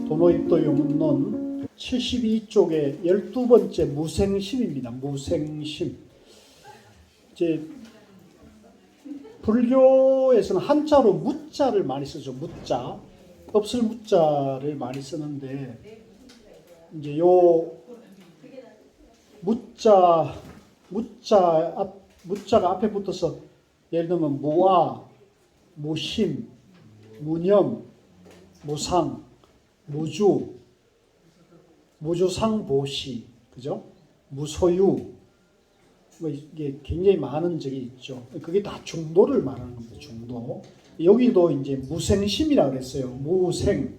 도노입도 용문론 72쪽의 12번째 무생심입니다. 무생심. 이제 불교에서는 한자로 무자를 많이 쓰죠. 무자. 없을 무자를 많이 쓰는데 이제 요 무자가 앞에 붙어서 예를 들면 무아, 무심, 무념, 무상, 무주, 무주상보시, 그죠? 무소유, 뭐 이게 굉장히 많은 적이 있죠. 그게 다 중도를 말하는 겁니다. 중도. 여기도 이제 무생심이라고 그랬어요. 무생,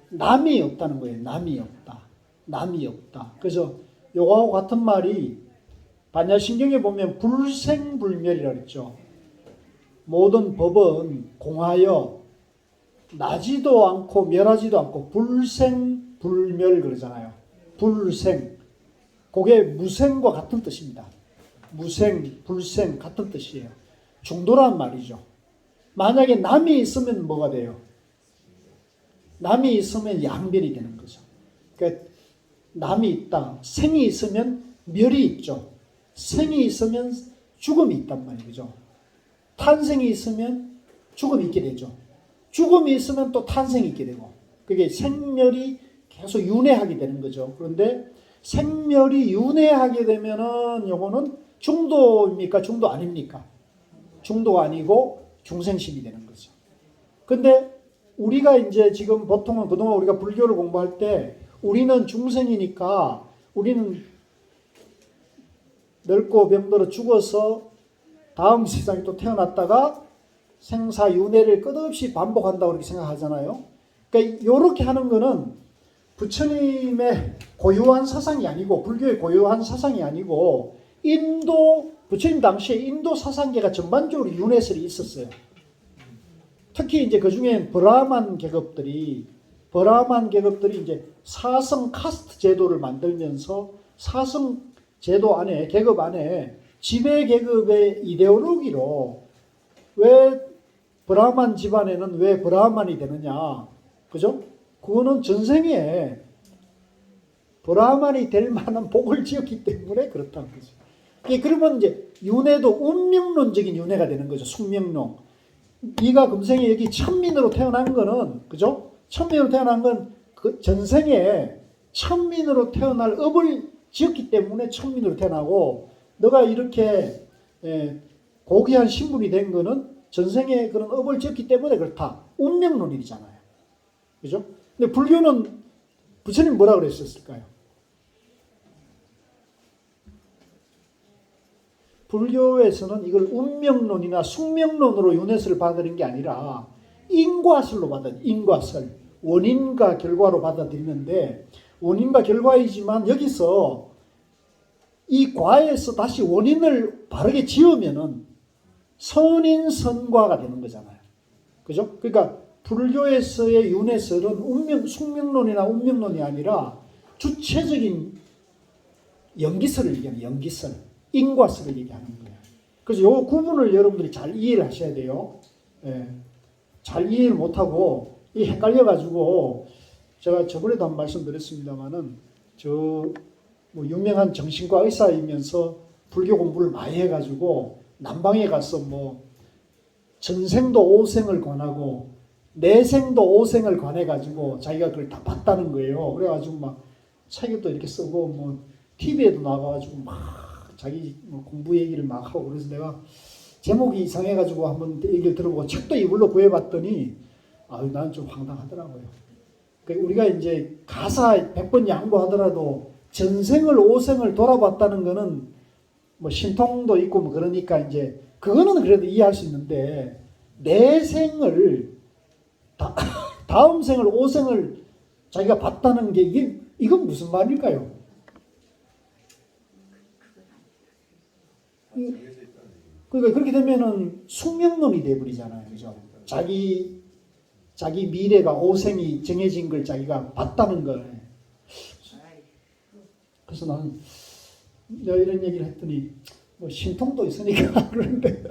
남이 없다는 거예요. 남이 없다. 남이 없다. 그래서 요거하고 같은 말이 반야신경에 보면 불생불멸이라고 그랬죠. 모든 법은 공하여 나지도 않고 멸하지도 않고 불생불멸 그러잖아요. 불생. 그게 무생과 같은 뜻입니다. 무생, 불생 같은 뜻이에요. 중도란 말이죠. 만약에 남이 있으면 뭐가 돼요? 남이 있으면 양멸이 되는 거죠. 그러니까 남이 있다. 생이 있으면 멸이 있죠. 생이 있으면 죽음이 있단 말이죠. 탄생이 있으면 죽음이 있게 되죠. 죽음이 있으면 또 탄생이 있게 되고 그게 생멸이 계속 윤회하게 되는 거죠. 그런데 생멸이 윤회하게 되면은 요거는 중도입니까? 중도 아닙니까? 중도가 아니고 중생심이 되는 거죠. 근데 우리가 이제 지금 보통은 그동안 우리가 불교를 공부할 때 우리는 중생이니까 우리는 늙고 병들어 죽어서 다음 세상에 또 태어났다가 생사윤회를 끝없이 반복한다고 그렇게 생각하잖아요. 그러니까 이렇게 하는 거는 부처님의 고유한 사상이 아니고 불교의 고유한 사상이 아니고 부처님 당시에 인도 사상계가 전반적으로 윤회설이 있었어요. 특히 이제 그 중에 브라만 계급들이 이제 사성 카스트 제도를 만들면서 사성 제도 안에 계급 안에 지배 계급의 이데올로기로 왜 브라만 집안에는 왜 브라만이 되느냐, 그죠? 그거는 전생에 브라만이 될 만한 복을 지었기 때문에 그렇다는 거죠. 그러면 이제 윤회도 운명론적인 윤회가 되는 거죠. 숙명론. 네가 금생에 여기 천민으로 태어난 거는, 그죠? 천민으로 태어난 건 그 전생에 천민으로 태어날 업을 지었기 때문에 천민으로 태어나고, 너가 이렇게 고귀한 신분이 된 거는 전생에 그런 업을 지었기 때문에 그렇다. 운명론이잖아요. 그죠? 근데 불교는 부처님 뭐라 그랬었을까요? 불교에서는 이걸 운명론이나 숙명론으로 윤회설을 받아들인 게 아니라 인과설로 인과설. 원인과 결과로 받아들이는데 원인과 결과이지만 여기서 이 과에서 다시 원인을 바르게 지으면은 선인선과가 되는 거잖아요. 그죠? 그러니까 불교에서의 윤회설은 숙명론이나 운명론이 아니라 주체적인 연기설을 얘기하는 연기설, 인과설을 얘기하는 거예요. 그래서 이 구분을 여러분들이 잘 이해를 하셔야 돼요. 잘 이해를 못하고 헷갈려가지고 제가 저번에도 한 말씀 드렸습니다만은 뭐 유명한 정신과 의사이면서 불교 공부를 많이 해가지고 남방에 가서 뭐 전생도 오생을 권하고 내생도 오생을 권해가지고 자기가 그걸 다 봤다는 거예요. 그래가지고 막 책에도 이렇게 쓰고 뭐 TV에도 나가가지고 막 자기 뭐 공부 얘기를 막 하고 그래서 내가 제목이 이상해가지고 한번 얘기를 들어보고 책도 이걸로 구해봤더니 나는 좀 황당하더라고요. 그러니까 우리가 이제 가사 100번 양보하더라도 전생을 오생을 돌아봤다는 거는 뭐 신통도 있고 뭐 그러니까 이제 그거는 그래도 이해할 수 있는데 내생을 다음 생을 오생을 자기가 봤다는 게 이건 무슨 말일까요? 그러니까 그렇게 되면은 숙명론이 돼버리잖아요, 그죠? 자기 미래가 오생이 정해진 걸 자기가 봤다는 걸. 그래서 나는 내가 이런 얘기를 했더니 뭐 신통도 있으니까 그런데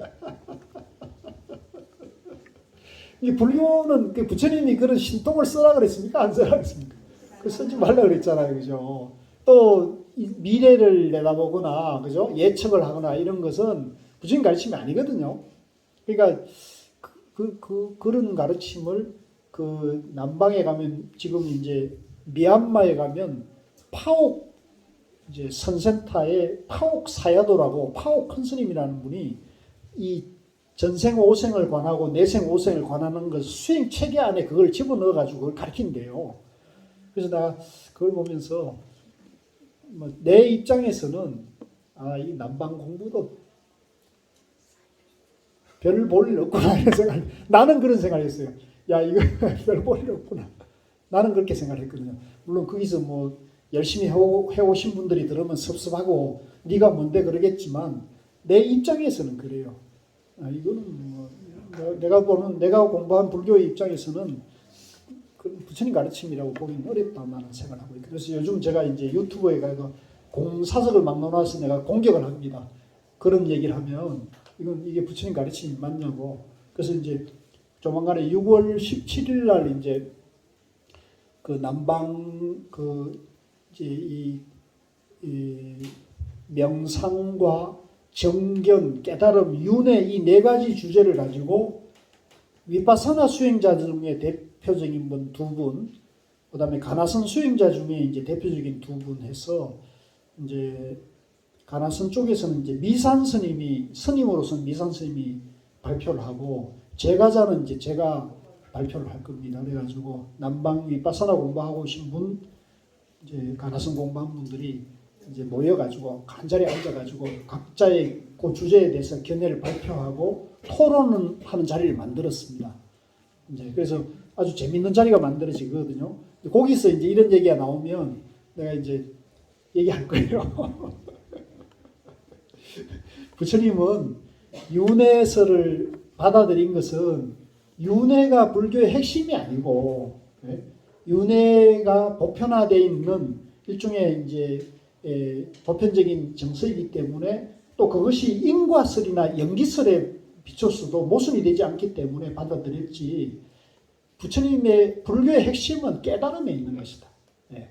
이 불교는 그 부처님이 그런 신통을 쓰라 그랬습니까? 안 쓰라 그랬습니까? 그 쓰지 말라 그랬잖아요, 그죠? 또 미래를 내다보거나, 그죠? 예측을 하거나 이런 것은 부처님 가르침이 아니거든요. 그러니까 그런 가르침을 그 남방에 가면 지금 이제 미얀마에 가면 파옥 이제 선센터에 파옥 사야도라고 파옥 큰 스님이라는 분이 이 전생 오생을 관하고 내생 오생을 관하는 것 수행 체계 안에 그걸 집어넣어 가지고 그걸 가르친대요. 그래서 나 그걸 보면서 뭐 내 입장에서는 이 남방 공부도 별 볼 일 없구나 이런 생각. 나는 그런 생각했어요. 야 이거 별 볼 일 없구나. 나는 그렇게 생각했거든요. 물론 거기서 뭐 열심히 해오신 분들이 들으면 섭섭하고 네가 뭔데 그러겠지만 내 입장에서는 그래요. 이거는 뭐 내가 공부한 불교의 입장에서는 그 부처님 가르침이라고 보기는 어렵다는 생각을 하고 있고 그래서 요즘 제가 이제 유튜브에 가서 공사석을 막 넣어놔서 내가 공격을 합니다. 그런 얘기를 하면 이게 부처님 가르침이 맞냐고. 그래서 이제 조만간에 6월 17일 날 이제 그 남방 이제 이 명상과 정견, 깨달음, 윤회 이 네 가지 주제를 가지고 위파사나 수행자 중에 대표적인 분 두 분, 그다음에 가나선 수행자 중에 이제 대표적인 두 분 해서 이제 가나선 쪽에서는 이제 미산 스님으로서는 미산 스님이 발표를 하고 제가자는 이제 제가 발표를 할 겁니다. 그래가지고 남방 위파사나 공부하고 오신 분, 이제 가나선 공부한 분들이 이제 모여가지고 한 자리에 앉아가지고 각자의 그 주제에 대해서 견해를 발표하고 토론을 하는 자리를 만들었습니다. 이제 그래서 아주 재밌는 자리가 만들어지거든요. 거기서 이제 이런 얘기가 나오면 내가 이제 얘기할 거예요. 부처님은 윤회설을 받아들인 것은 윤회가 불교의 핵심이 아니고 윤회가 보편화되어 있는 일종의 이제 보편적인 정서이기 때문에 또 그것이 인과설이나 연기설에 비춰서도 모순이 되지 않기 때문에 받아들였지 부처님의 불교의 핵심은 깨달음에 있는 것이다.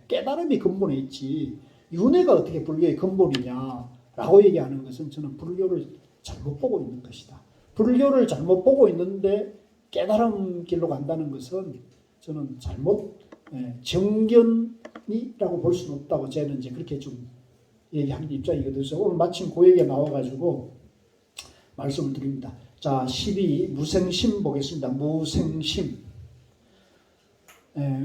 깨달음이 근본에 있지 윤회가 어떻게 불교의 근본이냐라고 얘기하는 것은 저는 불교를 잘못 보고 있는 것이다. 불교를 잘못 보고 있는데 깨달음 길로 간다는 것은 저는 잘못 정견이라고 볼 수는 없다고 저는 이제 그렇게 좀 얘기하는 입장이거든요. 그래서 오늘 마침 그 얘기가 나와가지고 말씀을 드립니다. 자, 12 무생심 보겠습니다. 무생심.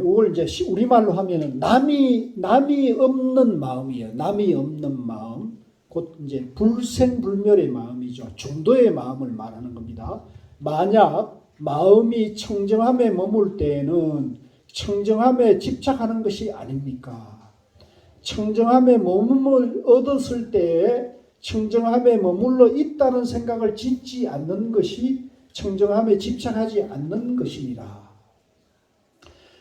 이걸 이제 우리말로 하면은 남이 없는 마음이에요. 남이 없는 마음. 곧 이제 불생불멸의 마음이죠. 중도의 마음을 말하는 겁니다. 만약 마음이 청정함에 머물 때에는 청정함에 집착하는 것이 아닙니까? 청정함에 머물을 얻었을 때에 청정함에 머물러 있다는 생각을 짓지 않는 것이 청정함에 집착하지 않는 것이니라.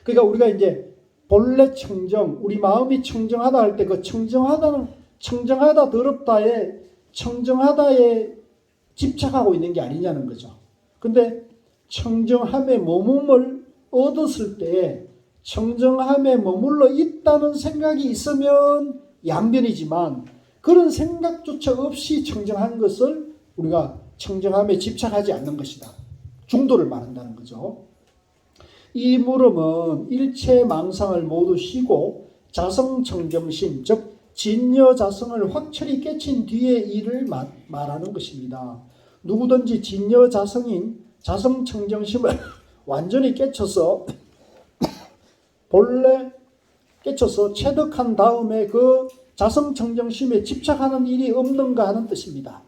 그러니까 우리가 이제 본래 청정, 우리 마음이 청정하다 할 때 그 청정하다 더럽다에 청정하다에 집착하고 있는 게 아니냐는 거죠. 근데 청정함에 머금을 얻었을 때 청정함에 머물러 있다는 생각이 있으면 양변이지만 그런 생각조차 없이 청정한 것을 우리가 청정함에 집착하지 않는 것이다. 중도를 말한다는 거죠. 이 물음은 일체 망상을 모두 쉬고 자성청정심, 즉 진여자성을 확철히 깨친 뒤의 일을 말하는 것입니다. 누구든지 진여자성인 자성청정심을 완전히 깨쳐서 본래 깨쳐서 체득한 다음에 그 자성청정심에 집착하는 일이 없는가 하는 뜻입니다.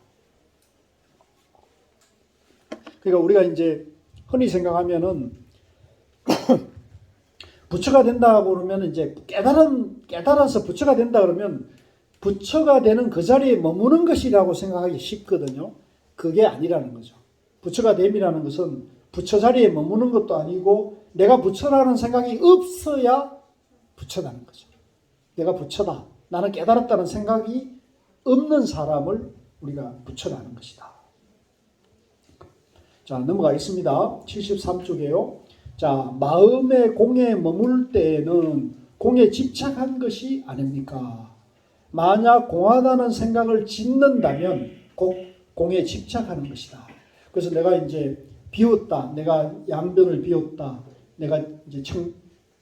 그러니까 우리가 이제 흔히 생각하면은 부처가 된다고 그러면 이제 깨달아서 부처가 된다 그러면 부처가 되는 그 자리에 머무는 것이라고 생각하기 쉽거든요. 그게 아니라는 거죠. 부처가 됨이라는 것은 부처 자리에 머무는 것도 아니고 내가 부처라는 생각이 없어야 부처라는 거죠. 내가 부처다. 나는 깨달았다는 생각이 없는 사람을 우리가 부처라는 것이다. 자, 넘어가겠습니다. 73쪽이에요. 자, 마음의 공에 머물 때에는 공에 집착한 것이 아닙니까? 만약 공하다는 생각을 짓는다면 곧 공에 집착하는 것이다. 그래서 내가 이제 비웠다. 내가 양변을 비웠다. 내가 이제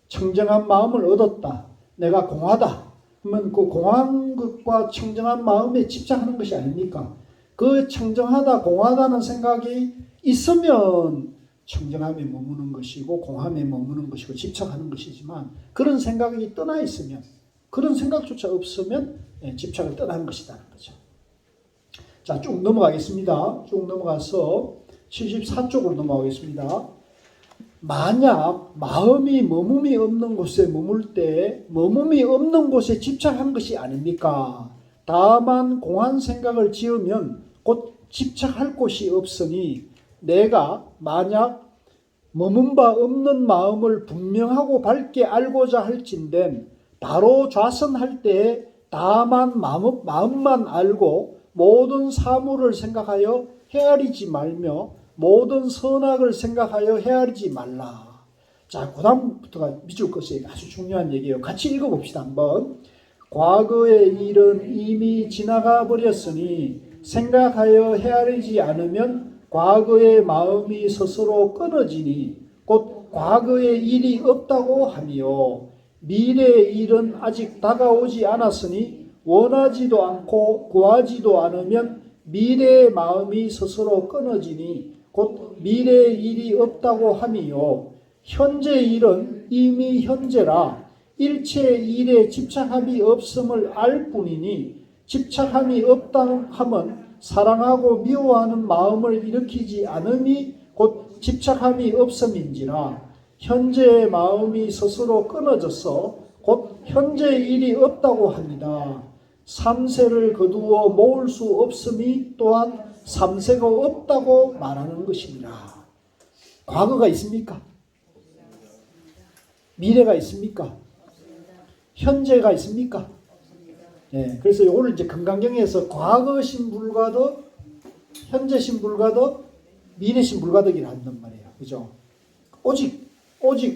청정한 마음을 얻었다. 내가 공하다. 그러면 그 공한 것과 청정한 마음에 집착하는 것이 아닙니까? 그 청정하다, 공하다는 생각이 있으면 청정함에 머무는 것이고 공함에 머무는 것이고 집착하는 것이지만 그런 생각이 떠나 있으면 그런 생각조차 없으면 집착을 떠나는 것이라는 거죠. 자, 쭉 넘어가겠습니다. 쭉 넘어가서 74쪽으로 넘어가겠습니다. 만약 마음이 머뭅이 없는 곳에 머물 때 머뭅이 없는 곳에 집착한 것이 아닙니까? 다만 공한 생각을 지으면 곧 집착할 곳이 없으니 내가 만약 머문 바 없는 마음을 분명하고 밝게 알고자 할진된 바로 좌선할 때에 다만 마음만 알고 모든 사물을 생각하여 헤아리지 말며 모든 선악을 생각하여 헤아리지 말라. 자, 그 다음부터가 밑줄 것이 아주 중요한 얘기예요. 같이 읽어봅시다. 한번. 과거의 일은 이미 지나가 버렸으니 생각하여 헤아리지 않으면 과거의 마음이 스스로 끊어지니 곧 과거의 일이 없다고 하며 미래의 일은 아직 다가오지 않았으니 원하지도 않고 구하지도 않으면 미래의 마음이 스스로 끊어지니 곧 미래의 일이 없다고 하며 현재의 일은 이미 현재라 일체의 일에 집착함이 없음을 알 뿐이니 집착함이 없다 함은 사랑하고 미워하는 마음을 일으키지 않음이 곧 집착함이 없음인지라 현재의 마음이 스스로 끊어져서 곧 현재의 일이 없다고 합니다. 삼세를 거두어 모을 수 없음이 또한 삼세가 없다고 말하는 것입니다. 과거가 있습니까? 미래가 있습니까? 현재가 있습니까? 네, 그래서 오늘 이제 금강경에서 과거신 불가득, 현재신 불가득, 미래신 불가득이라 한단 말이에요. 그죠? 오직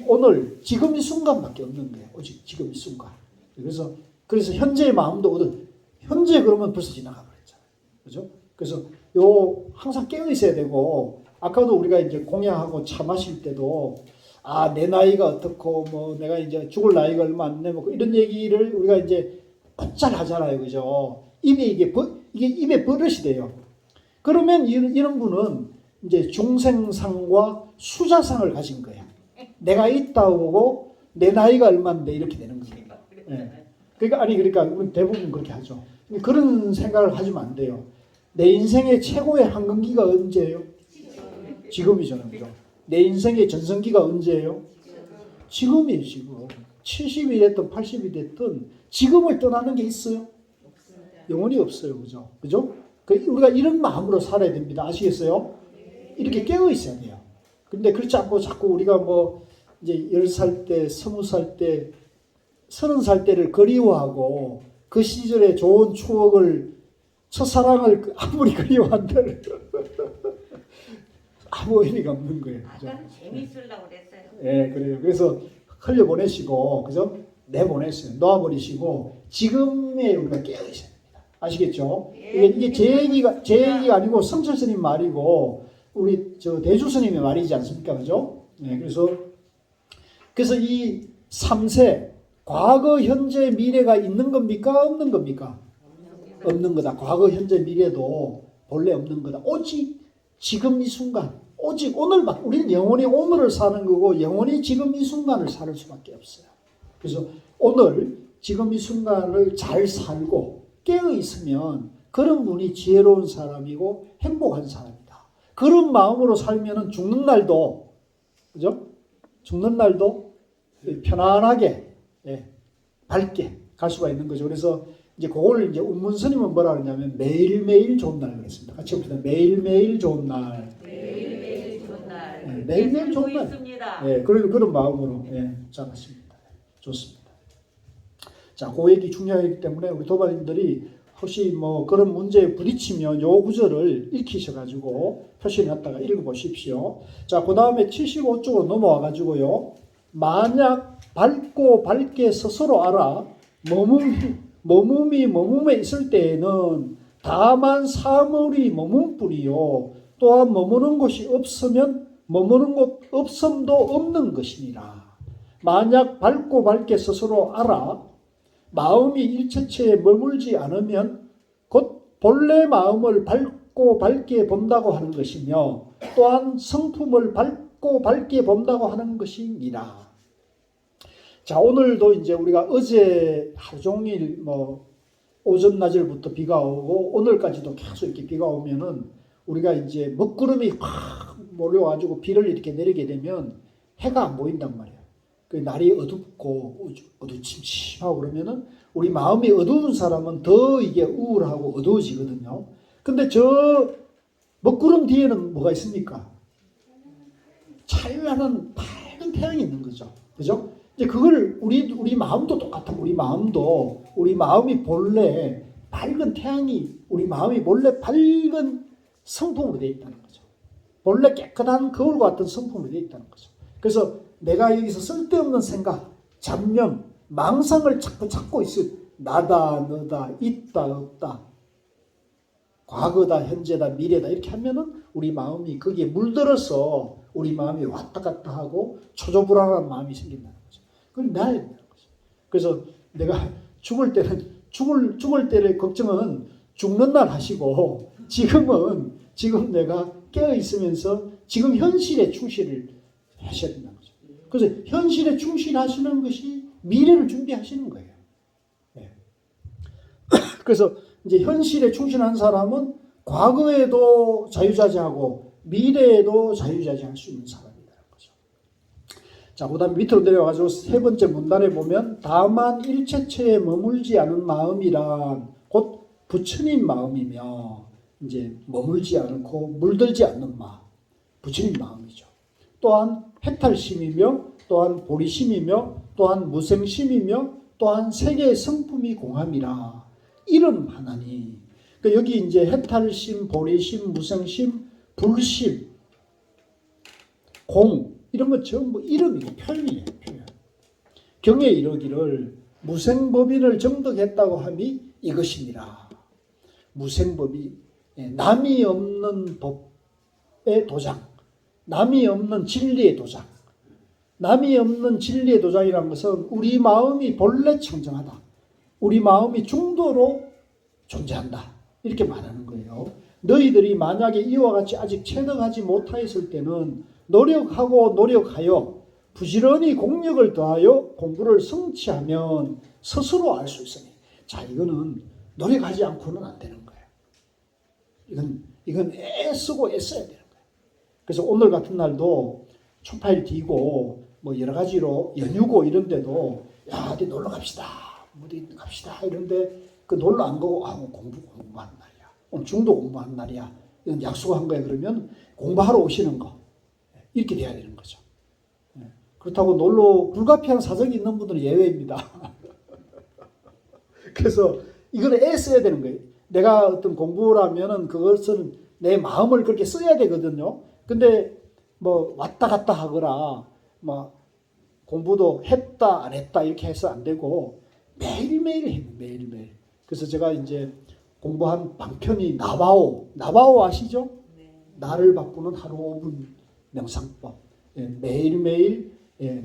오늘 지금 이 순간밖에 없는 거예요. 오직 지금 이 순간. 그래서 현재의 마음도 현재 그러면 벌써 지나가 버렸잖아요. 그죠? 그래서 항상 깨어 있어야 되고 아까도 우리가 이제 공양하고 차 마실 때도 내 나이가 어떻고 뭐 내가 이제 죽을 나이가 얼마 안 되고 이런 얘기를 우리가 이제 곧잘 하잖아요. 그죠? 이게 입에 버릇이 돼요. 그러면 이런 분은 이제 중생상과 수자상을 가진 거예요. 내가 있다고 보고 내 나이가 얼마인데 이렇게 되는 거예요. 네. 그러니까 대부분 그렇게 하죠. 그런 생각을 하시면 안 돼요. 내 인생의 최고의 황금기가 언제예요? 지금이잖아요. 그죠? 내 인생의 전성기가 언제예요? 지금이에요. 지금. 70이 됐든 80이 됐든 지금을 떠나는 게 있어요? 영원히 없어요. 그죠? 그죠? 우리가 이런 마음으로 살아야 됩니다. 아시겠어요? 이렇게 깨어 있어야 돼요. 근데 그렇지 않고 자꾸 우리가 뭐 이제 10살 때, 20살 때, 30살 때를 그리워하고 그 시절의 좋은 추억을 첫사랑을 아무리 그리워한들 아무 의미가 없는 거예요. 그죠? 아까는 재밌으려고 그랬어요. 예, 그래요. 그래서 흘려보내시고, 그죠? 내보내세요. 놓아버리시고, 지금에 우리가 깨어있어야 됩니다. 아시겠죠? 이게 제 얘기가 아니고 성철 스님 말이고, 우리 대주 스님의 말이지 않습니까? 그죠? 예, 그래서 이 3세, 과거, 현재, 미래가 있는 겁니까? 없는 겁니까? 없는 거다. 과거, 현재, 미래도 본래 없는 거다. 오직 지금 이 순간, 오직 오늘만, 우리는 영원히 오늘을 사는 거고 영원히 지금 이 순간을 살 수밖에 없어요. 그래서 오늘 지금 이 순간을 잘 살고 깨어 있으면 그런 분이 지혜로운 사람이고 행복한 사람이다. 그런 마음으로 살면은 죽는 날도, 그죠? 죽는 날도 편안하게, 밝게 갈 수가 있는 거죠. 그래서 이제 그걸 이제 운문스님은 뭐라 그러냐면 매일매일 좋은 날 그랬습니다. 같이 봅시다. 매일매일 좋은 날. 매일매일 좋은 날. 매일매일 좋은 날. 있습니다. 그런 마음으로 잘하십니다. 좋습니다. 자, 그 얘기 중요하기 때문에 우리 도반님들이 혹시 뭐 그런 문제에 부딪히면 요 구절을 익히셔가지고 표시해놨다가 읽어보십시오. 자, 그 다음에 75쪽으로 넘어와가지고요. 만약 밝고 밝게 스스로 알아 머금에 있을 때에는 다만 사물이 머문 뿐이요 또한 머무는 곳이 없으면 머무는 곳 없음도 없는 것이니라. 만약 밝고 밝게 스스로 알아 마음이 일체체에 머물지 않으면 곧 본래 마음을 밝고 밝게 본다고 하는 것이며 또한 성품을 밝고 밝게 본다고 하는 것이니라. 자, 오늘도 이제 우리가 어제 하루 종일 뭐 오전 낮을부터 비가 오고 오늘까지도 계속 이렇게 비가 오면은 우리가 이제 먹구름이 확 몰려가지고 비를 이렇게 내리게 되면 해가 안 보인단 말이에요. 그 날이 어둡고 어두침침하고 그러면은 우리 마음이 어두운 사람은 더 이게 우울하고 어두워지거든요. 근데 저 먹구름 뒤에는 뭐가 있습니까? 찬란한 밝은 태양이 있는 거죠. 그죠? 이제 그걸 우리 마음도 똑같아. 우리 마음이 본래 밝은 태양이 우리 마음이 본래 밝은 성품으로 되어 있다는 거죠. 본래 깨끗한 거울과 같은 성품으로 되어 있다는 거죠. 그래서 내가 여기서 쓸데없는 생각, 잡념, 망상을 자꾸 찾고 있어요. 나다, 너다, 있다, 없다, 과거다, 현재다, 미래다 이렇게 하면은 우리 마음이 거기에 물들어서 우리 마음이 왔다 갔다 하고 초조불안한 마음이 생긴다는 거죠. 그걸 놔야 된다는 거죠. 그래서 내가 죽을 때를 걱정은 죽는 날 하시고 지금 내가 깨어 있으면서 지금 현실에 충실을 하셔야 된다는 거죠. 그래서 현실에 충실하시는 것이 미래를 준비하시는 거예요. 네. 그래서 이제 현실에 충실한 사람은 과거에도 자유자재하고 미래에도 자유자재할 수 있는 사람이라는 거죠. 자, 그 다음에 밑으로 내려가서 세 번째 문단에 보면 다만 일체체에 머물지 않은 마음이란 곧 부처님 마음이며 이제 머물지 않고 물들지 않는 마음, 부처님 마음이죠. 또한 해탈심이며 또한 보리심이며 또한 무생심이며 또한 세계의 성품이 공함이라 이름 하나니. 그러니까 여기 이제 해탈심, 보리심, 무생심, 불심, 공 이런 것 전부 이름이고 표현이에요. 표현. 경에 이르기를 무생법인을 정득했다고 함이 이것이니라. 무생법이 남이 없는 법의 도장, 남이 없는 진리의 도장. 남이 없는 진리의 도장이라는 것은 우리 마음이 본래 청정하다. 우리 마음이 중도로 존재한다. 이렇게 말하는 거예요. 너희들이 만약에 이와 같이 아직 체득하지 못하였을 때는 노력하여 부지런히 공력을 더하여 공부를 성취하면 스스로 알 수 있으니. 자, 이거는 노력하지 않고는 안 되는 거예요. 이건 애쓰고 애써야 되는 거예요. 그래서 오늘 같은 날도 초파일 뒤고 뭐 여러 가지로 연휴고 이런데도 야, 어디 놀러 갑시다. 어디 갑시다. 이런데 그 놀러 안 가고 공부하는 날이야. 오늘 중도 공부하는 날이야. 이건 약속한 거야. 그러면 공부하러 오시는 거. 이렇게 돼야 되는 거죠. 그렇다고 놀러 불가피한 사정이 있는 분들은 예외입니다. 그래서 이걸 애써야 되는 거예요. 내가 어떤 공부를 하면은 그것은 내 마음을 그렇게 써야 되거든요. 근데 뭐 왔다 갔다 하거나 뭐 공부도 했다 안 했다 이렇게 해서 안 되고 매일매일 해요. 매일매일. 그래서 제가 이제 공부한 방편이 나바오 아시죠? 네. 나를 바꾸는 하루 5분 명상법. 매일매일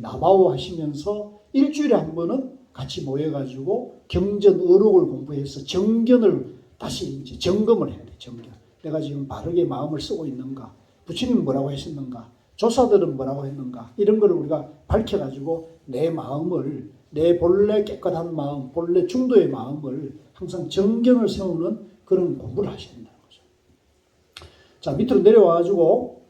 나바오 하시면서 일주일에 한 번은 같이 모여가지고 경전 어록을 공부해서 정견을 다시 이제 점검을 해야 돼. 점검. 내가 지금 바르게 마음을 쓰고 있는가? 부처님 뭐라고 하셨는가? 조사들은 뭐라고 했는가? 이런 거를 우리가 밝혀가지고 내 마음을, 내 본래 깨끗한 마음, 본래 중도의 마음을 항상 정견을 세우는 그런 공부를 하셔야 된다는 거죠. 자, 밑으로 내려와가지고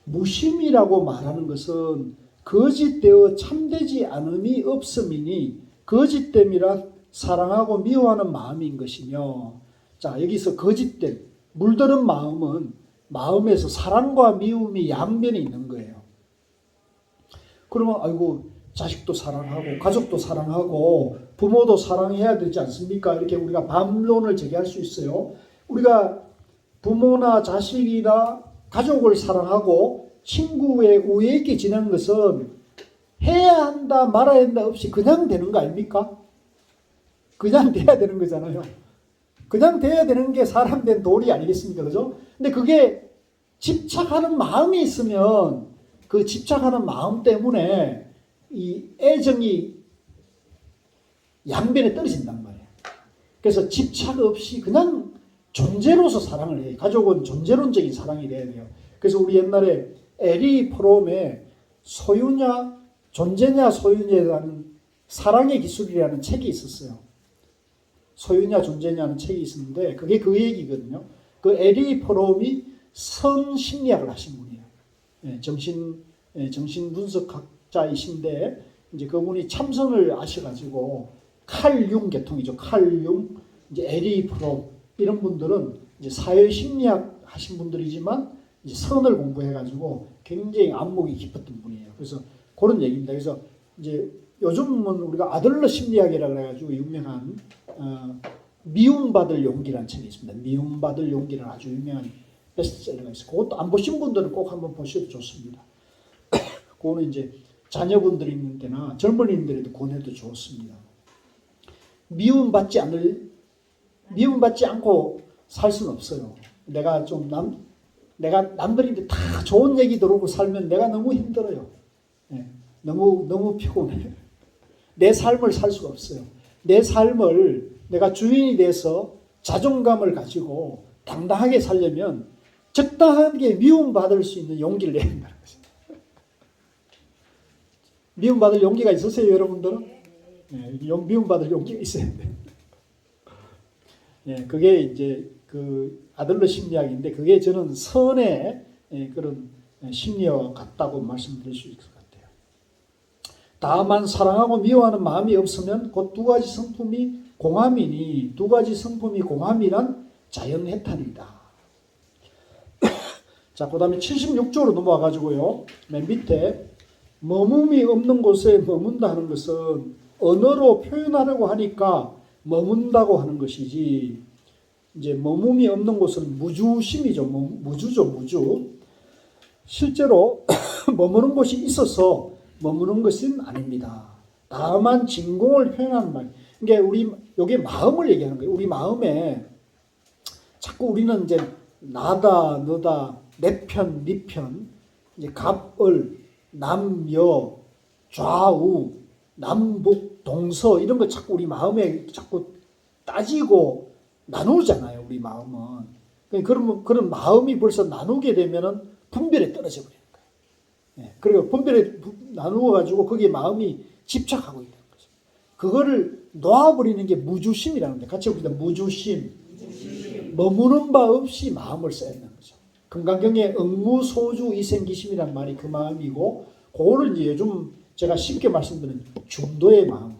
무심이라고 말하는 것은 거짓되어 참되지 않음이 없음이니 거짓됨이란 사랑하고 미워하는 마음인 것이며. 자, 여기서 거짓됨, 물들은 마음은 마음에서 사랑과 미움이 양면에 있는 거예요. 그러면 아이고 자식도 사랑하고 가족도 사랑하고 부모도 사랑해야 되지 않습니까? 이렇게 우리가 반론을 제기할 수 있어요. 우리가 부모나 자식이나 가족을 사랑하고 친구에 우애 있게 지내는 것은 해야 한다 말아야 한다 없이 그냥 되는 거 아닙니까? 그냥 돼야 되는 거잖아요. 그냥 돼야 되는 게 사람 된 도리 아니겠습니까? 그죠? 근데 그게 집착하는 마음이 있으면 그 집착하는 마음 때문에 이 애정이 양변에 떨어진단 말이에요. 그래서 집착 없이 그냥 존재로서 사랑을 해요. 가족은 존재론적인 사랑이 돼야 돼요. 그래서 우리 옛날에 에리 프롬의 소유냐 존재냐 소유냐라는 사랑의 기술이라는 책이 있었어요. 소유냐 존재냐는 책이 있었는데 그게 그 얘기거든요. 그 에리 프롬이 선심리학을 하신 분이에요. 정신 분석학자이신데 이제 그분이 참선을 아셔가지고 칼융 계통이죠. 칼융, 이제 에리 프롬 이런 분들은 이제 사회심리학 하신 분들이지만 이제 선을 공부해가지고 굉장히 안목이 깊었던 분이에요. 그래서 그런 얘기입니다. 그래서 이제 요즘은 우리가 아들러 심리학이라고 해가지고 유명한 미움받을 용기라는 책이 있습니다. 미움받을 용기라는 아주 유명한 베스트셀러가 있어요. 그것도 안 보신 분들은 꼭 한번 보셔도 좋습니다. 그거는 이제 자녀분들이 있는 데나 젊은이들에도 권해도 좋습니다. 미움받지 않고 살 수는 없어요. 내가 남들인데 다 좋은 얘기 들어오고 살면 내가 너무 힘들어요. 너무 피곤해. 내 삶을 살 수가 없어요. 내 삶을 내가 주인이 돼서 자존감을 가지고 당당하게 살려면 적당하게 미움받을 수 있는 용기를 내야 된다는 것입니다. 미움받을 용기가 있으세요, 여러분들은? 미움받을 용기가 있어야 돼요. 그게 이제 그 아들러 심리학인데 그게 저는 선의 그런 심리와 같다고 말씀드릴 수 있을 것 같아요. 다만 사랑하고 미워하는 마음이 없으면 곧 두 가지 성품이 공함이니 두 가지 성품이 공함이란 자연해탈이다. 자, 그 다음에 76조로 넘어와 가지고요. 맨 밑에 머문이 없는 곳에 머문다 하는 것은 언어로 표현하려고 하니까 머문다고 하는 것이지 이제 머문이 없는 곳은 무주심이죠. 무주죠, 무주. 실제로 머무는 곳이 있어서 머무는 것은 아닙니다. 다만 진공을 표현하는 말. 그러니까 여기 마음을 얘기하는 거예요. 우리 마음에 자꾸 우리는 이제 나다, 너다, 내 편, 네 편, 이제 갑을, 남여, 좌우, 남북, 동서 이런 거 자꾸 우리 마음에 자꾸 따지고 나누잖아요. 우리 마음은. 그러면 그런 마음이 벌써 나누게 되면은 분별에 떨어져 버리는 거예요. 그리고 분별에 나누어 가지고 거기에 마음이 집착하고 있는 거죠. 그거를 놓아버리는 게 무주심이라는 거예요. 같이 봅니다. 무주심. 머무는 바 없이 마음을 써야 되는 거죠. 금강경에 응무소주 이생기심이란 말이 그 마음이고 그거를 이제 요즘 제가 쉽게 말씀드리는 중도의 마음,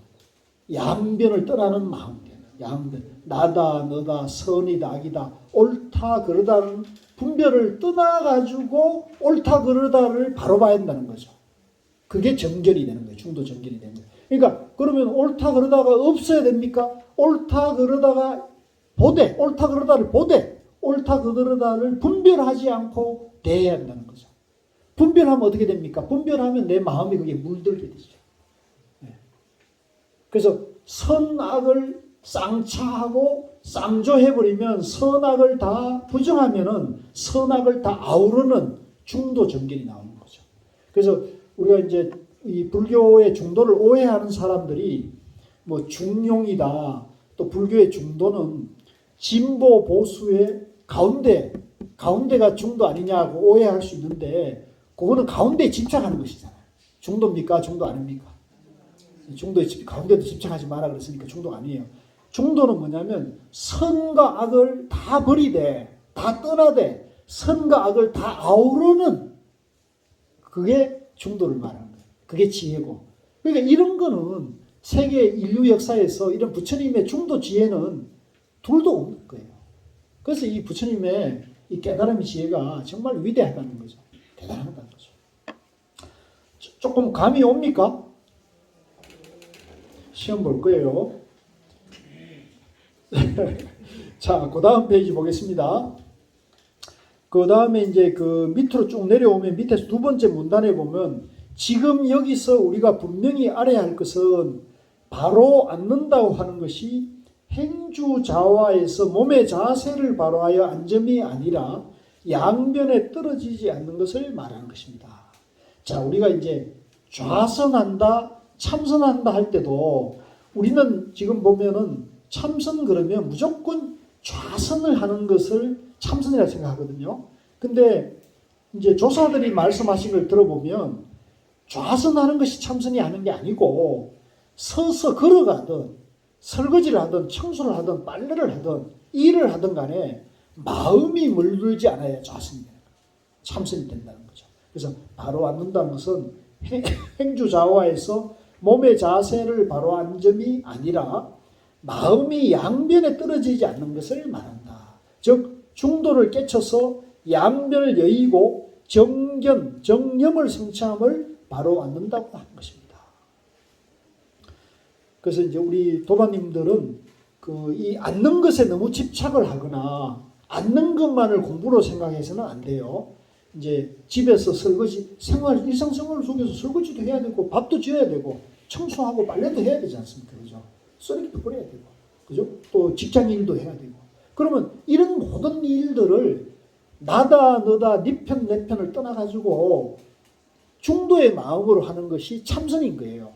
양변을 떠나는 마음, 양변, 나다, 너다, 선이다, 악이다, 옳다, 그러다는 분별을 떠나가지고 옳다, 그러다를 바로 봐야 한다는 거죠. 그게 정결이 되는 거예요. 중도 정결이 되는 거예요. 그러니까 그러면 옳다, 그러다가 없어야 됩니까? 옳다, 그러다가 보되, 옳다, 그러다를 보되, 옳다, 그러다를 분별하지 않고 대해야 한다는 거죠. 분별하면 어떻게 됩니까? 분별하면 내 마음이 그게 물들게 되죠. 그래서 선악을 쌍차하고 쌍조해버리면 선악을 다 부정하면은 선악을 다 아우르는 중도 정결이 나오는 거죠. 그래서 우리가 이제 이 불교의 중도를 오해하는 사람들이 뭐 중용이다, 또 불교의 중도는 진보 보수의 가운데가 중도 아니냐고 오해할 수 있는데 그거는 가운데에 집착하는 것이잖아요. 중도입니까? 중도 아닙니까? 중도에 가운데도 집착하지 마라 그랬으니까 중도가 아니에요. 중도는 뭐냐면 선과 악을 다 버리되 다 떠나되 선과 악을 다 아우르는 그게 중도를 말하는 거예요. 그게 지혜고. 그러니까 이런 거는 세계 인류 역사에서 이런 부처님의 중도 지혜는 둘도 없는 거예요. 그래서 이 부처님의 이 깨달음의 지혜가 정말 위대하다는 거죠. 대단하다는 거죠. 조금 감이 옵니까? 시험 볼 거예요. 자, 그 다음 페이지 보겠습니다. 그 다음에 이제 그 밑으로 쭉 내려오면 밑에서 두 번째 문단에 보면 지금 여기서 우리가 분명히 알아야 할 것은 바로 앉는다고 하는 것이 행주자화에서 몸의 자세를 바로하여 앉음이 아니라 양변에 떨어지지 않는 것을 말하는 것입니다. 자, 우리가 이제 좌선한다, 참선한다 할 때도 우리는 지금 보면은 참선 그러면 무조건 좌선을 하는 것을 참선이라고 생각하거든요. 근데 이제 조사들이 말씀하신 걸 들어보면 좌선하는 것이 참선이 하는 게 아니고 서서 걸어가든 설거지를 하든 청소를 하든 빨래를 하든 일을 하든 간에 마음이 물들지 않아야 좌선이 되는 거예요. 참선이 된다는 거죠. 그래서 바로 앉는다는 것은 행주자화에서 몸의 자세를 바로 앉음이 아니라 마음이 양변에 떨어지지 않는 것을 말한다. 즉 중도를 깨쳐서 양변을 여의고 정견, 정념을 성취함을 바로 앉는다고 하는 것입니다. 그래서 이제 우리 도반님들은 이 앉는 것에 너무 집착을 하거나 앉는 것만을 공부로 생각해서는 안 돼요. 이제 집에서 설거지, 일상생활 속에서 설거지도 해야 되고 밥도 지어야 되고 청소하고 빨래도 해야 되지 않습니까? 그죠? 쓰레기도 버려야 되고, 그죠? 또 직장 일도 해야 되고. 그러면 이런 모든 일들을 나다 너다 네 편 내 편을 떠나가지고 중도의 마음으로 하는 것이 참선인 거예요.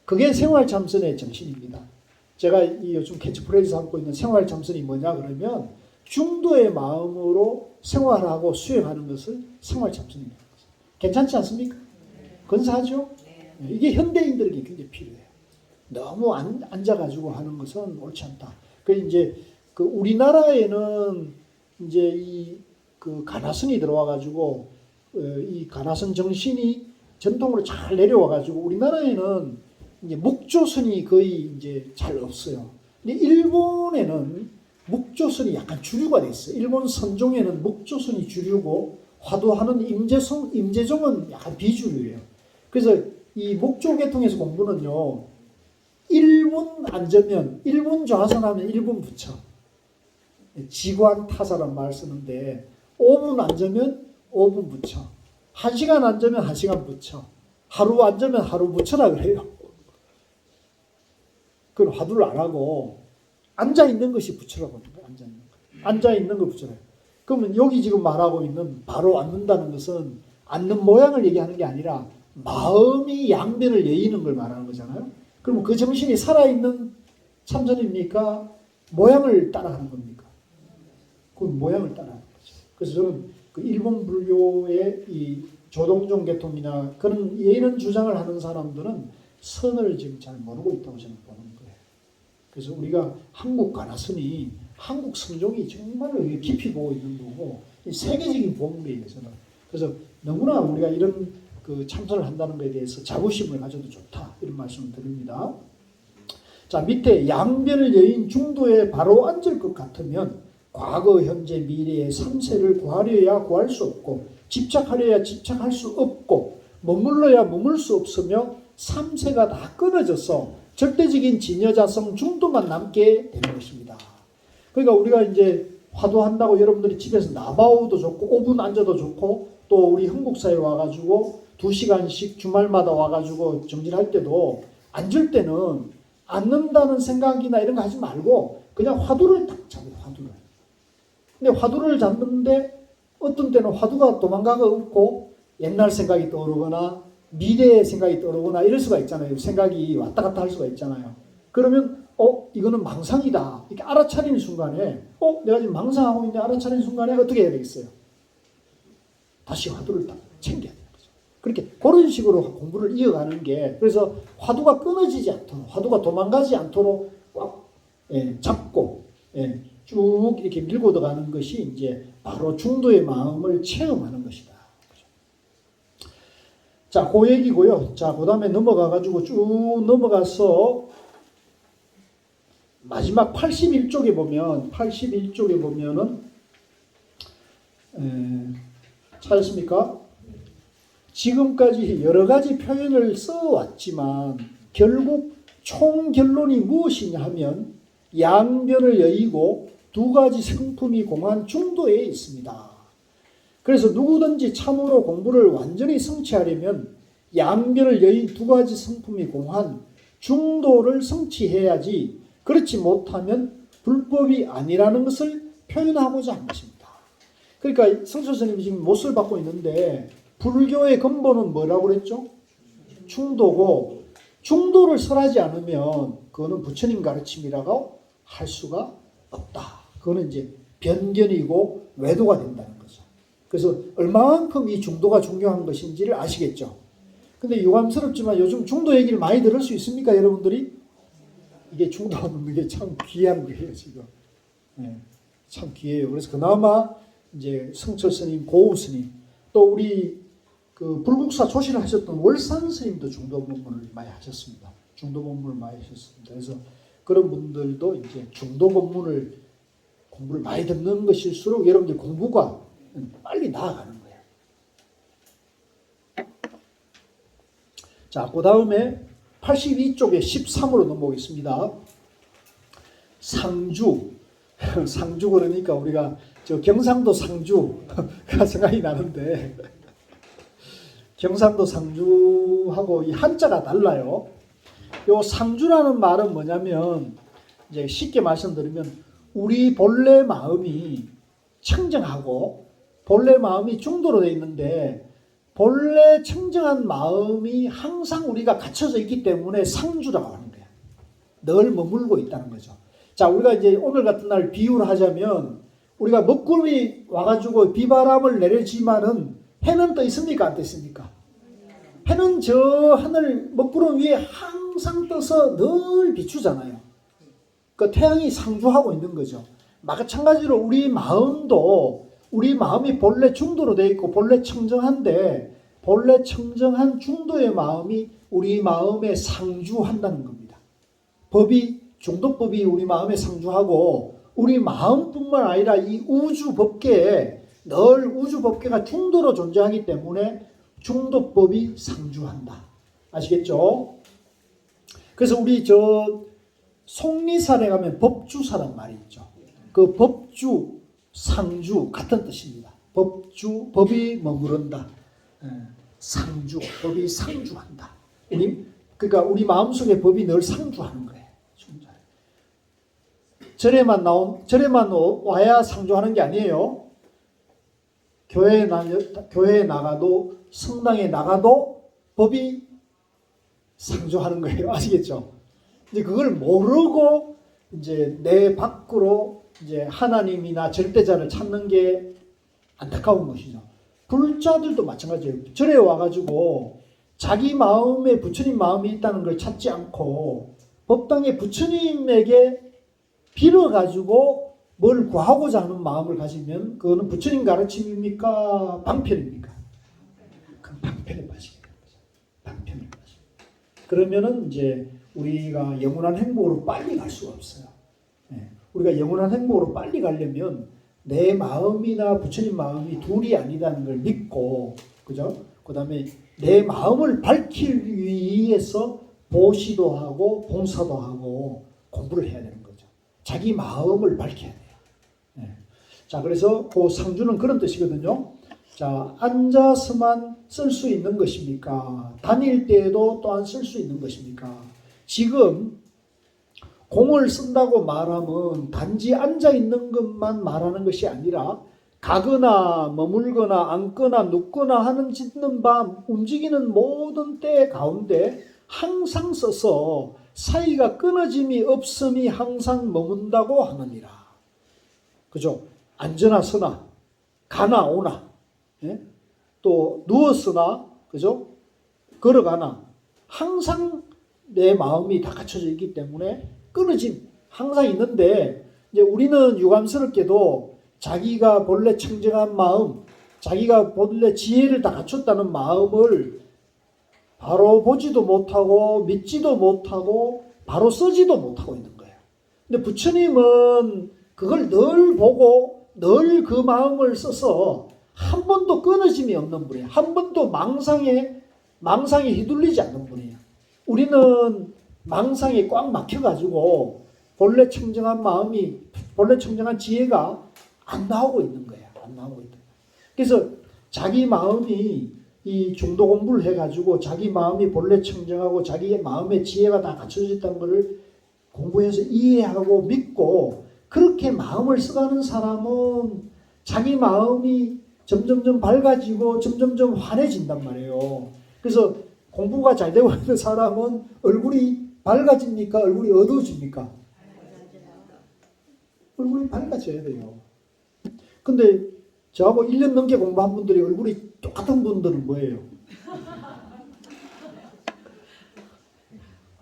그게 생활 참선의 정신입니다. 제가 이 요즘 캐치프레이즈 하고 있는 생활 참선이 뭐냐 그러면 중도의 마음으로 생활하고 수행하는 것을 생활 참선이라는 거죠. 괜찮지 않습니까? 근사하죠? 이게 현대인들에게 굉장히 필요해요. 너무 앉아가지고 하는 것은 옳지 않다. 그 이제 그 우리나라에는 이제 그 가나선이 들어와가지고 이 가나선 정신이 전통으로 잘 내려와가지고 우리나라에는 이제 묵조선이 거의 이제 잘 없어요. 근데 일본에는 묵조선이 약간 주류가 됐어요. 일본 선종에는 묵조선이 주류고 화두하는 임재종은 약간 비주류예요. 그래서 이 목조 계통에서 공부는요, 1분 앉으면 1분 좌선하면 1분 붙여. 지관 타사란 말 쓰는데 5분 앉으면 5분 붙여. 1시간 앉으면 1시간 붙여. 하루 앉으면 하루 붙여라 그래요. 그걸 화두를 안 하고 앉아있는 것이 붙여라고 합니다. 앉아있는 거 붙여라. 그러면 여기 지금 말하고 있는 바로 앉는다는 것은 앉는 모양을 얘기하는 게 아니라 마음이 양변을 여의는 걸 말하는 거잖아요. 그러면 그 정신이 살아있는 참선입니까? 모양을 따라가는 겁니까? 그 모양을 따라가는 거죠. 그래서 저는 그 일본 불교의 이 조동종 계통이나 그런 이런 주장을 하는 사람들은 선을 지금 잘 모르고 있다고 저는 보는 거예요. 그래서 우리가 한국 가나선이 한국 성종이 정말로 깊이 보고 있는 거고 세계적인 본거예요. 저는. 그래서 너무나 우리가 이런 그 참선을 한다는 것에 대해서 자부심을 가져도 좋다 이런 말씀을 드립니다. 자, 밑에 양변을 여인 중도에 바로 앉을 것 같으면 과거, 현재, 미래의 3세를 구하려야 구할 수 없고 집착하려야 집착할 수 없고 머물러야 머물 수 없으며 3세가 다 끊어져서 절대적인 진여자성 중도만 남게 되는 것입니다. 그러니까 우리가 이제 화두한다고 여러분들이 집에서 나바오도 좋고 5분 앉아도 좋고 또 우리 한국사에 와가지고 2시간씩 주말마다 와가지고 정진할 때도 앉을 때는 앉는다는 생각이나 이런 거 하지 말고 그냥 화두를 딱 잡아요. 화두를. 근데 화두를 잡는데 어떤 때는 화두가 도망가가 없고 옛날 생각이 떠오르거나 미래의 생각이 떠오르거나 이럴 수가 있잖아요. 생각이 왔다 갔다 할 수가 있잖아요. 그러면 이거는 망상이다. 이렇게 알아차리는 순간에 내가 지금 망상하고 있는데 알아차리는 순간에 어떻게 해야 되겠어요? 다시 화두를 딱 챙겨야 돼요. 그렇게 그런 식으로 공부를 이어가는 게 그래서 화두가 끊어지지 않도록 화두가 도망가지 않도록 꽉 잡고 쭉 이렇게 밀고 들어가는 것이 이제 바로 중도의 마음을 체험하는 것이다. 자, 그 얘기고요. 자, 그 다음에 넘어가가지고 쭉 넘어가서 마지막 81쪽에 보면은 찾았습니까? 지금까지 여러 가지 표현을 써왔지만 결국 총 결론이 무엇이냐 하면 양변을 여의고 두 가지 성품이 공한 중도에 있습니다. 그래서 누구든지 참으로 공부를 완전히 성취하려면 양변을 여인 두 가지 성품이 공한 중도를 성취해야지, 그렇지 못하면 불법이 아니라는 것을 표현하고자 한 것입니다. 그러니까 성철 스님이 지금 못을 받고 있는데 불교의 근본은 뭐라고 그랬죠? 중도고, 중도를 설하지 않으면 그거는 부처님 가르침이라고 할 수가 없다. 그거는 이제 변견이고 외도가 된다는 거죠. 그래서 얼마만큼 이 중도가 중요한 것인지를 아시겠죠? 근데 유감스럽지만 요즘 중도 얘기를 많이 들을 수 있습니까, 여러분들이? 이게 중도는 게 참 귀한 거예요, 지금. 네, 참 귀해요. 그래서 그나마 이제 성철 스님, 고우 스님, 또 우리 그 불국사 조실을 하셨던 월산 스님도 중도 법문을 많이 하셨습니다. 중도 법문을 많이 하셨습니다. 그래서 그런 분들도 이제 중도 법문을 공부를 많이 듣는 것일수록 여러분들 공부가 빨리 나아가는 거예요. 자, 그 다음에 82쪽에 13으로 넘어오겠습니다. 상주. 상주 그러니까 우리가 저 경상도 상주가 생각이 나는데, 경상도 상주하고 이 한자가 달라요. 요 상주라는 말은 뭐냐면, 이제 쉽게 말씀드리면 우리 본래 마음이 청정하고 본래 마음이 중도로 되어 있는데, 본래 청정한 마음이 항상 우리가 갇혀져 있기 때문에 상주라고 하는 거야. 늘 머물고 있다는 거죠. 자, 우리가 이제 오늘 같은 날 비유를 하자면, 우리가 먹구름이 와가지고 비바람을 내려지만은 해는 떠 있습니까? 안 떠 있습니까? 해는 저 하늘 먹구름 위에 항상 떠서 늘 비추잖아요. 그 태양이 상주하고 있는 거죠. 마찬가지로 우리 마음도, 우리 마음이 본래 중도로 되어 있고 본래 청정한데, 본래 청정한 중도의 마음이 우리 마음에 상주한다는 겁니다. 법이, 중도법이 우리 마음에 상주하고, 우리 마음뿐만 아니라 이 우주 법계에, 늘 우주 법계가 중도로 존재하기 때문에 중도법이 상주한다. 아시겠죠? 그래서 우리 저 속리산에 가면 법주사란 말이 있죠. 그 법주, 상주 같은 뜻입니다. 법주, 법이 머무른다. 상주, 법이 상주한다. 그러니까 우리 마음속에 법이 늘 상주하는 거예요. 절에만 와야 상주하는 게 아니에요. 교회에 나가도, 성당에 나가도 법이 상주하는 거예요. 아시겠죠? 이제 그걸 모르고 이제 내 밖으로 이제 하나님이나 절대자를 찾는 게 안타까운 것이죠. 불자들도 마찬가지예요. 절에 와가지고 자기 마음에 부처님 마음이 있다는 걸 찾지 않고 법당에 부처님에게 빌어가지고 뭘 구하고자 하는 마음을 가지면 그거는 부처님 가르침입니까? 방편입니까? 그건 방편에 빠지게 되는 거죠. 방편에 빠지게. 그러면은 이제 우리가 영원한 행복으로 빨리 갈 수가 없어요. 우리가 영원한 행복으로 빨리 가려면 내 마음이나 부처님 마음이 둘이 아니다는 걸 믿고, 그죠? 그 다음에 내 마음을 밝히기 위해서 보시도 하고 봉사도 하고 공부를 해야 되는 거죠. 자기 마음을 밝혀야 돼요. 자, 그래서 그 상주는 그런 뜻이거든요. 자, 앉아서만 쓸 수 있는 것입니까? 다닐 때에도 또한 쓸 수 있는 것입니까? 지금 공을 쓴다고 말하면 단지 앉아 있는 것만 말하는 것이 아니라 가거나 머물거나 앉거나 눕거나 하는 짓는 바 움직이는 모든 때 가운데 항상 써서 사이가 끊어짐이 없음이 항상 머문다고 하느니라. 그죠? 앉으나 서나 가나 오나, 예? 또 누웠으나, 그죠? 걸어가나 항상 내 마음이 다 갖춰져 있기 때문에 끊어짐 항상 있는데, 이제 우리는 유감스럽게도 자기가 본래 청정한 마음, 자기가 본래 지혜를 다 갖췄다는 마음을 바로 보지도 못하고 믿지도 못하고 바로 쓰지도 못하고 있는 거예요. 근데 부처님은 그걸 늘 보고 늘 그 마음을 써서 한 번도 끊어짐이 없는 분이에요. 한 번도 망상에 휘둘리지 않는 분이에요. 우리는 망상에 꽉 막혀가지고 본래 청정한 마음이, 본래 청정한 지혜가 안 나오고 있는 거예요. 안 나오고 있다. 그래서 자기 마음이 이 중도 공부를 해가지고 자기 마음이 본래 청정하고 자기의 마음의 지혜가 다 갖춰져 있다는 것을 공부해서 이해하고 믿고 그렇게 마음을 써가는 사람은 자기 마음이 점점점 밝아지고 점점점 환해진단 말이에요. 그래서 공부가 잘 되고 있는 사람은 얼굴이 밝아집니까? 얼굴이 어두워집니까? 얼굴이 밝아져야 돼요. 근데 저하고 1년 넘게 공부한 분들이 얼굴이 똑같은 분들은 뭐예요?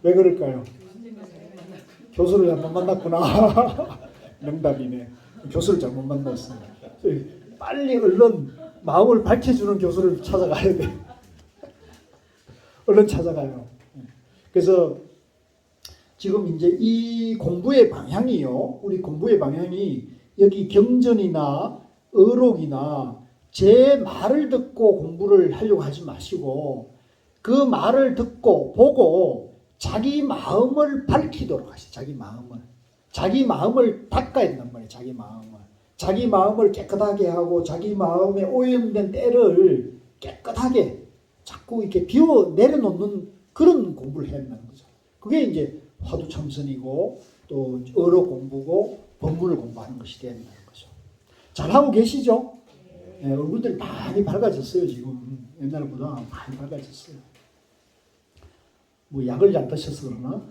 왜 그럴까요? 교수를 잘못 만났구나. 명답이네. 교수를 잘못 만났습니다. 빨리 얼른 마음을 밝혀주는 교수를 찾아가야 돼. 얼른 찾아가요. 그래서 지금 이제 이 공부의 방향이요. 우리 공부의 방향이 여기 경전이나 어록이나 제 말을 듣고 공부를 하려고 하지 마시고 그 말을 듣고 보고 자기 마음을 밝히도록 하시. 자기 마음을 닦아야 된단 말이에요. 자기 마음을 깨끗하게 하고 자기 마음에 오염된 때를 깨끗하게 자꾸 이렇게 비워 내려놓는 그런 공부를 해야 된다는 거죠. 그게 이제 화두참선이고 또 어록 공부고 법문을 공부하는 것이 되는 거죠. 잘하고 계시죠? 네, 얼굴들이 많이 밝아졌어요. 지금 옛날보다 많이 밝아졌어요. 뭐 약을 잘 드셔서 그러나?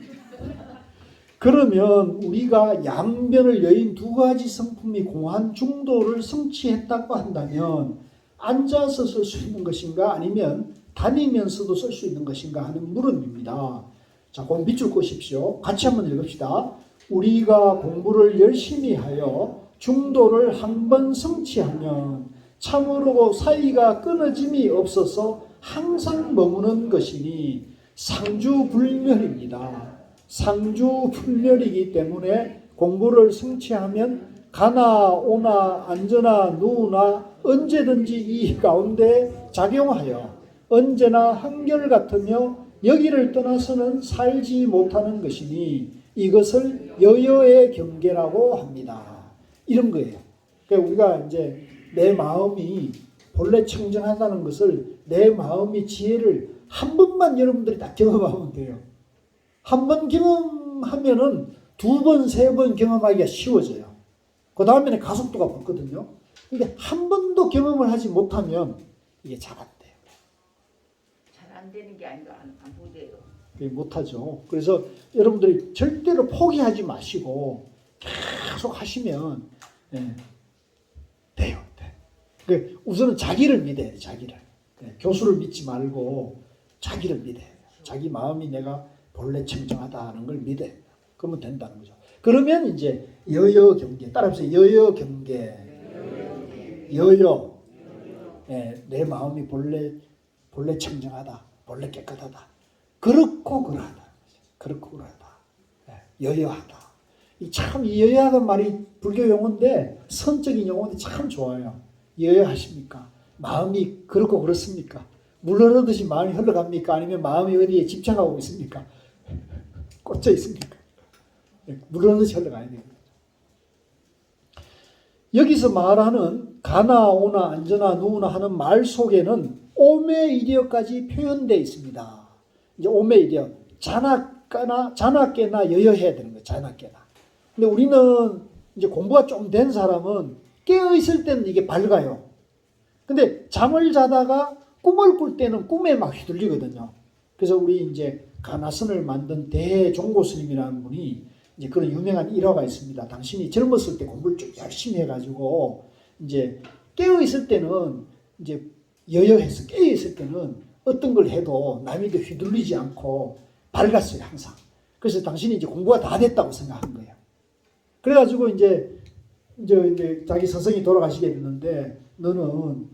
그러면 우리가 양변을 여인 두 가지 성품이 공한 중도를 성취했다고 한다면 앉아서 쓸 수 있는 것인가 아니면 다니면서도 쓸 수 있는 것인가 하는 물음입니다. 자, 꼭 밑줄 끄십시오. 같이 한번 읽읍시다. 우리가 공부를 열심히 하여 중도를 한 번 성취하면 참으로 사이가 끊어짐이 없어서 항상 머무는 것이니 상주불멸입니다. 상주불멸이기 때문에 공부를 성취하면 가나 오나 앉으나 누우나 언제든지 이 가운데 작용하여 언제나 한결같으며 여기를 떠나서는 살지 못하는 것이니 이것을 여여의 경계라고 합니다. 이런 거예요. 그러니까 우리가 이제 내 마음이 본래 청정하다는 것을 내 마음이 지혜를 한 번만 여러분들이 딱 경험하면 돼요. 한 번 경험하면은 두 번, 세 번 경험하기가 쉬워져요. 그 다음에는 가속도가 붙거든요. 근데 한 번도 경험을 하지 못하면 이게 잘 안 돼요. 잘 안 되는 게 아니라 안 보대요. 못하죠. 그래서 여러분들이 절대로 포기하지 마시고 계속 하시면 돼요. 그 우선은 자기를 믿어야 돼. 자기를. 교수를 믿지 말고 자기를 믿어야 돼. 자기 마음이 내가 본래 청정하다는 걸 믿어야 돼. 그러면 된다는 거죠. 그러면 이제 여여 경계 따라서 여여 경계 여여 내 마음이 본래 청정하다. 본래 깨끗하다. 그렇고 그러하다. 그렇고 그러하다. 여여하다. 이 여여하다는 말이 불교 용어인데 선적인 용어인데 참 좋아요. 여여하십니까? 마음이 그렇고 그렇습니까? 물 흐르듯이 마음이 흘러갑니까? 아니면 마음이 어디에 집착하고 있습니까? 꽂혀 있습니까? 물 흐르듯이 흘러가야 돼요. 여기서 말하는 가나 오나 앉으나 누우나 하는 말 속에는 오매이리어까지 표현되어 있습니다. 이제 오매이리어 자나깨나 여여해야 되는 거예요. 자나깨나. 근데 우리는 이제 공부가 좀 된 사람은 깨어 있을 때는 이게 밝아요. 근데 잠을 자다가 꿈을 꿀 때는 꿈에 막 휘둘리거든요. 그래서 우리 이제 가나선을 만든 대종고 스님이라는 분이 이제 그런 유명한 일화가 있습니다. 당신이 젊었을 때 공부를 쭉 열심히 해가지고 이제 깨어 있을 때는 이제 여여해서 깨어 있을 때는 어떤 걸 해도 남이 더 휘둘리지 않고 밝았어요, 항상. 그래서 당신이 이제 공부가 다 됐다고 생각한 거예요. 그래가지고 이제 자기 스승이 돌아가시게 됐는데 너는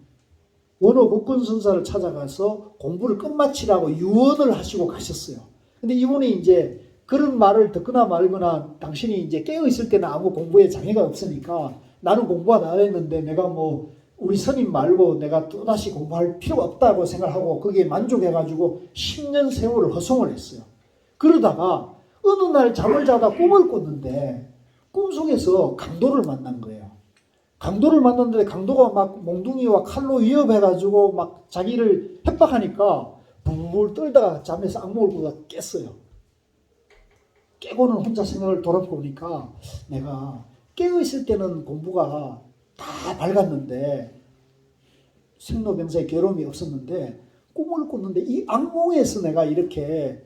원호 국군선사를 찾아가서 공부를 끝마치라고 유언을 하시고 가셨어요. 근데 이분이 이제 그런 말을 듣거나 말거나 당신이 이제 깨어 있을 때는 아무 공부에 장애가 없으니까 나는 공부가 다 됐는데 내가 뭐 우리 스님 말고 내가 또다시 공부할 필요가 없다고 생각하고 거기에 만족해가지고 10년 세월을 허송을 했어요. 그러다가 어느 날 잠을 자다 꿈을 꿨는데 꿈속에서 강도를 만난 거예요. 강도를 만났는데 강도가 막 몽둥이와 칼로 위협해가지고 막 자기를 협박하니까 불 떨다가 잠에서 악몽을 꾸다가 깼어요. 깨고는 혼자 생각을 돌아보니까 내가 깨어있을 때는 공부가 다 밝았는데 생로병사의 괴로움이 없었는데 꿈을 꿨는데 이 악몽에서 내가 이렇게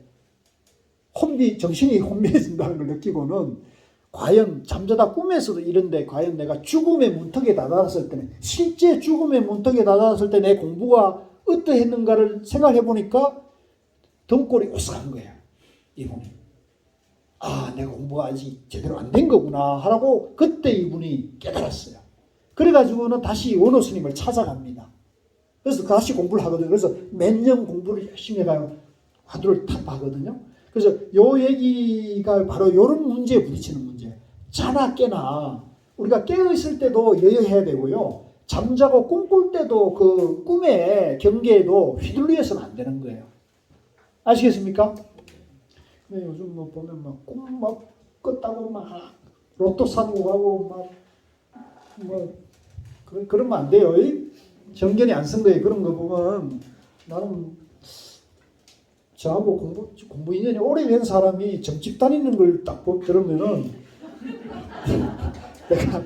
정신이 혼미해진다는 걸 느끼고는 과연 잠자다 꿈에서도 이런데 과연 내가 죽음의 문턱에 다다랐을 때는 실제 죽음의 문턱에 다다랐을 때 내 공부가 어떠했는가를 생각해 보니까 등골이 오싹한 거예요. 이분이. 아, 내가 공부가 아직 제대로 안 된 거구나 하라고 그때 이분이 깨달았어요. 그래가지고는 다시 원호 스님을 찾아갑니다. 그래서 다시 공부를 하거든요. 그래서 몇 년 공부를 열심히 해가요. 화두를 탑하거든요. 그래서 요 얘기가 바로 이런 문제에 부딪히는 문제. 자나 깨나 우리가 깨어있을 때도 여여해야 되고요. 잠자고 꿈꿀 때도 그 꿈의 경계에도 휘둘려서는 안 되는 거예요. 아시겠습니까? 네, 요즘 뭐 보면 막 꿈 막 꿨다고 막 로또 사고 가고 막 그러면 안 돼요. 정견이 안 쓴 거예요. 그런 거 보면 나는 저하고 공부 인연이 오래된 사람이 점집 다니는 걸 딱 들으면은 내가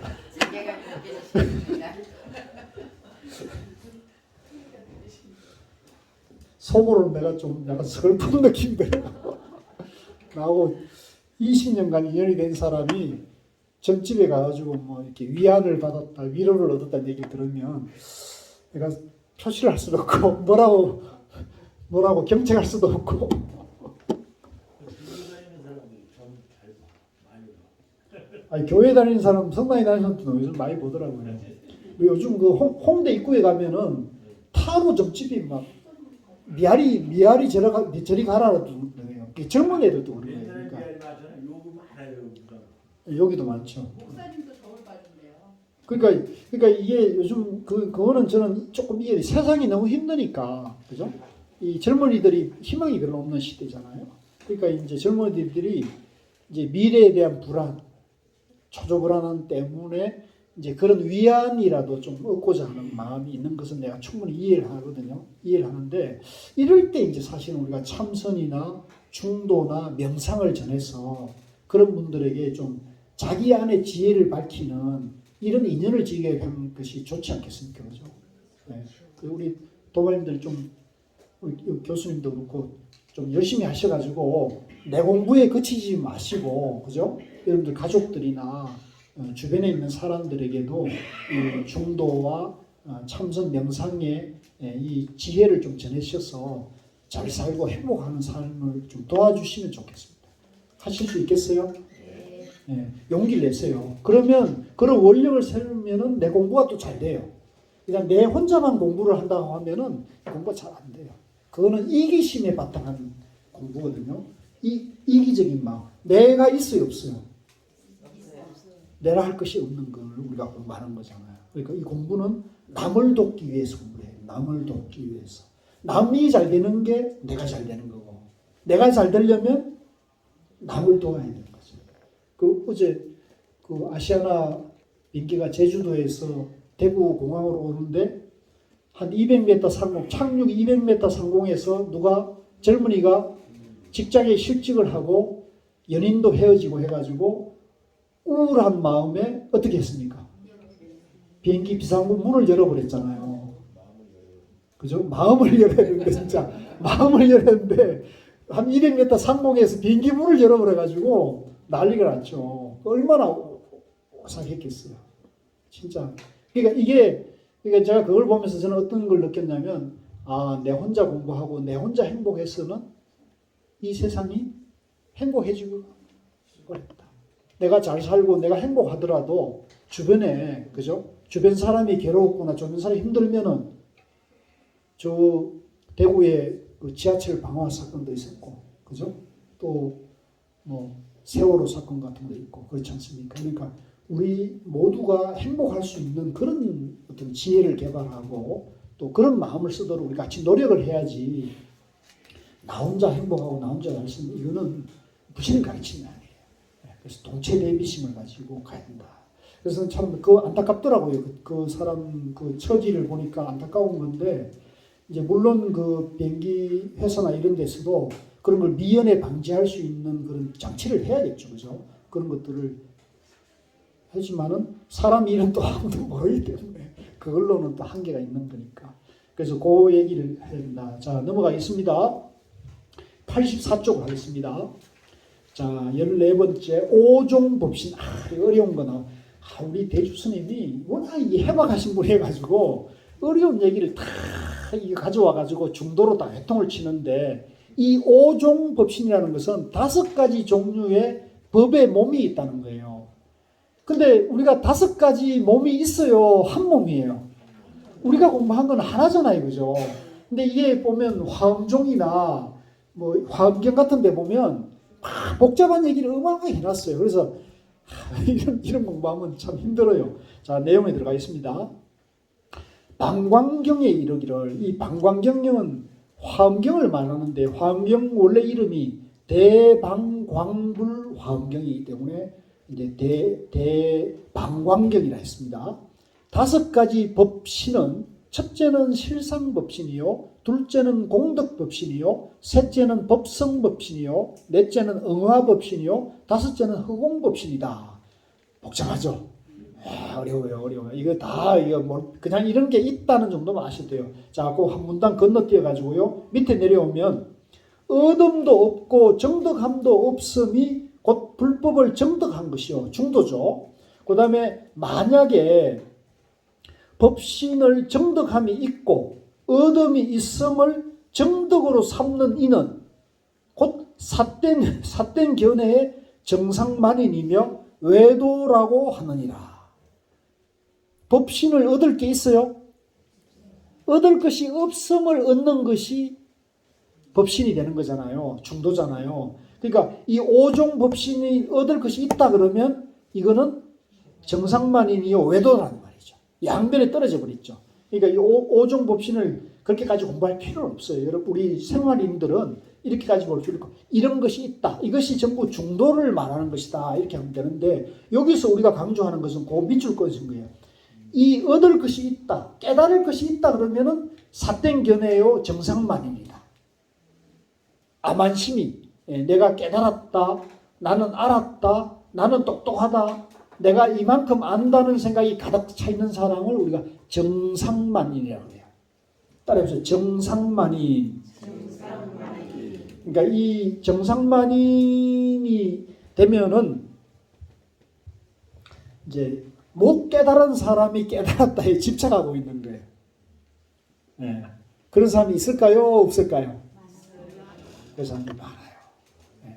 속으로 내가 좀 약간 슬픈 느낌이 들어요. 나하고 20년간 인연이 된 사람이 점집에 가가지고 뭐 이렇게 위안을 받았다, 위로를 얻었다는 얘기를 들으면 내가 표시를 할 수도 없고 뭐라고 경책할 수도 없고. 아니, 교회 다니는 사람, 성당에 다니는 사람도 요즘 많이 보더라고요. 요즘 그 홍대 입구에 가면은 타로 점집이 막 미아리 저리 가라도 그래요. 젊은 애들도 그래요. 그러니까 여기도 많죠. 목사님도 저울 받은데요. 그러니까 이게 요즘 그거는 저는 조금 이게 세상이 너무 힘드니까, 그죠? 이 젊은이들이 희망이 별로 없는 시대잖아요. 그러니까 이제 젊은이들이 이제 미래에 대한 불안, 초조불안함 때문에 이제 그런 위안이라도 좀 얻고자 하는 마음이 있는 것은 내가 충분히 이해를 하거든요. 이해를 하는데 이럴 때 이제 사실은 우리가 참선이나 중도나 명상을 전해서 그런 분들에게 좀 자기 안의 지혜를 밝히는 이런 인연을 지게 하는 것이 좋지 않겠습니까? 그죠? 네. 우리 도반님들 좀 우리 교수님도 그렇고 좀 열심히 하셔가지고 내 공부에 그치지 마시고, 그죠? 여러분들 가족들이나 주변에 있는 사람들에게도 이 중도와 참선 명상의 이 지혜를 좀 전해주셔서 잘 살고 행복하는 삶을 좀 도와주시면 좋겠습니다. 하실 수 있겠어요? 네, 용기를 내세요. 그러면 그런 원력을 세우면은 내 공부가 또 잘 돼요. 그냥 내 혼자만 공부를 한다고 하면은 공부가 잘 안 돼요. 그거는 이기심에 바탕한 공부거든요. 이기적인 마음. 내가 있어요, 없어요? 내가 할 것이 없는 걸 우리가 공부하는 거잖아요. 그러니까 이 공부는 남을 돕기 위해서 공부해요. 남을 돕기 위해서. 남이 잘 되는 게 내가 잘 되는 거고, 내가 잘 되려면 남을 도와야 되는 거죠. 어제 아시아나 비행기가 제주도에서 대구 공항으로 오는데 한 200m 상공, 착륙 200m 상공에서 젊은이가 직장에 실직을 하고 연인도 헤어지고 해가지고 우울한 마음에 어떻게 했습니까? 비행기 비상구 문을 열어버렸잖아요. 그죠? 마음을 열어야 되는데, 진짜 마음을 열어야 되는데 한 200m 상공에서 비행기 문을 열어버려가지고 난리가 났죠. 얼마나 오싹했겠어요. 진짜. 그러니까 제가 그걸 보면서 저는 어떤 걸 느꼈냐면, 내 혼자 공부하고 내 혼자 행복해서는 이 세상이 행복해지고 어렵다. 내가 잘 살고 내가 행복하더라도 주변에, 그죠? 주변 사람이 괴로웠거나 주변 사람이 힘들면은 저 대구에 그 지하철 방화 사건도 있었고, 그죠? 또 뭐 세월호 사건 같은 것도 있고 그렇지 않습니까? 그러니까 우리 모두가 행복할 수 있는 그런 어떤 지혜를 개발하고 또 그런 마음을 쓰도록 우리 같이 노력을 해야지. 나 혼자 행복하고 나 혼자 잘 쓰는 이거는 부처님 가르치는 아니에요. 그래서 동체 대비심을 가지고 가야 된다. 그래서 참 그 안타깝더라고요. 그 사람 그 처지를 보니까 안타까운 건데 이제 물론 그 비행기 회사나 이런 데서도 그런 걸 미연에 방지할 수 있는 그런 장치를 해야겠죠, 그죠? 그런 것들을 하지만은 사람 일은 또 아무도 모르기 때문에 그걸로는 또 한계가 있는 거니까. 그래서 그 얘기를 해야 된다. 자, 넘어가겠습니다. 84쪽 하겠습니다. 자, 14번째 오종법신. 어려운 거나. 우리 대주 스님이 워낙 해박하신 분이 해가지고 어려운 얘기를 다 가져와가지고 중도로 다 회통을 치는데 이 오종법신이라는 것은 5가지 종류의 법의 몸이 있다는 거예요. 근데 우리가 5가지 몸이 있어요. 한 몸이에요. 우리가 공부한 건 하나잖아요. 그죠? 근데 이게 보면 화엄종이나 뭐 화엄경 같은 데 보면 막 복잡한 얘기를 어마어마하게 해놨어요. 그래서 이런 공부하면 참 힘들어요. 자, 내용에 들어가겠습니다. 방광경에 이르기를, 이 방광경은 화엄경을 말하는데 화엄경 원래 이름이 대방광불 화엄경이기 때문에 이제 대방광경이라 했습니다. 5가지 법신은 첫째는 실상법신이요, 둘째는 공덕법신이요, 셋째는 법성법신이요, 넷째는 응화법신이요, 5째는 허공법신이다. 복잡하죠? 어려워요. 이거 다 그냥 이런 게 있다는 정도만 아셔도 돼요. 자, 그 한 문단 건너뛰어 가지고요. 밑에 내려오면 어둠도 없고 정덕함도 없음이 곧 불법을 정덕한 것이요. 중도죠. 그 다음에 만약에 법신을 정덕함이 있고 어둠이 있음을 정덕으로 삼는 이는 곧 삿된 견해의 정상만인이며 외도라고 하느니라. 법신을 얻을 게 있어요? 얻을 것이 없음을 얻는 것이 법신이 되는 거잖아요. 중도잖아요. 그러니까 이 5종 법신이 얻을 것이 있다 그러면 이거는 정상만인이요 외도라는 말이죠. 양변에 떨어져 버렸죠. 그러니까 이 5종 법신을 그렇게까지 공부할 필요는 없어요. 여러분, 우리 생활인들은 이렇게까지 볼 필요 없고 이런 것이 있다. 이것이 전부 중도를 말하는 것이다. 이렇게 하면 되는데 여기서 우리가 강조하는 것은 그 밑줄 그어진 거예요. 이 얻을 것이 있다, 깨달을 것이 있다 그러면은 삿된 견해요 정상만입니다. 아만심이 내가 깨달았다, 나는 알았다, 나는 똑똑하다, 내가 이만큼 안다는 생각이 가득 차 있는 사람을 우리가 정상만인이라고 해요. 따라해보세요. 정상만인. 그러니까 이 정상만인이 되면은 이제 못 깨달은 사람이 깨달았다에 집착하고 있는 거예요. 네. 그런 사람이 있을까요? 없을까요? 그런 사람이 많아요. 네.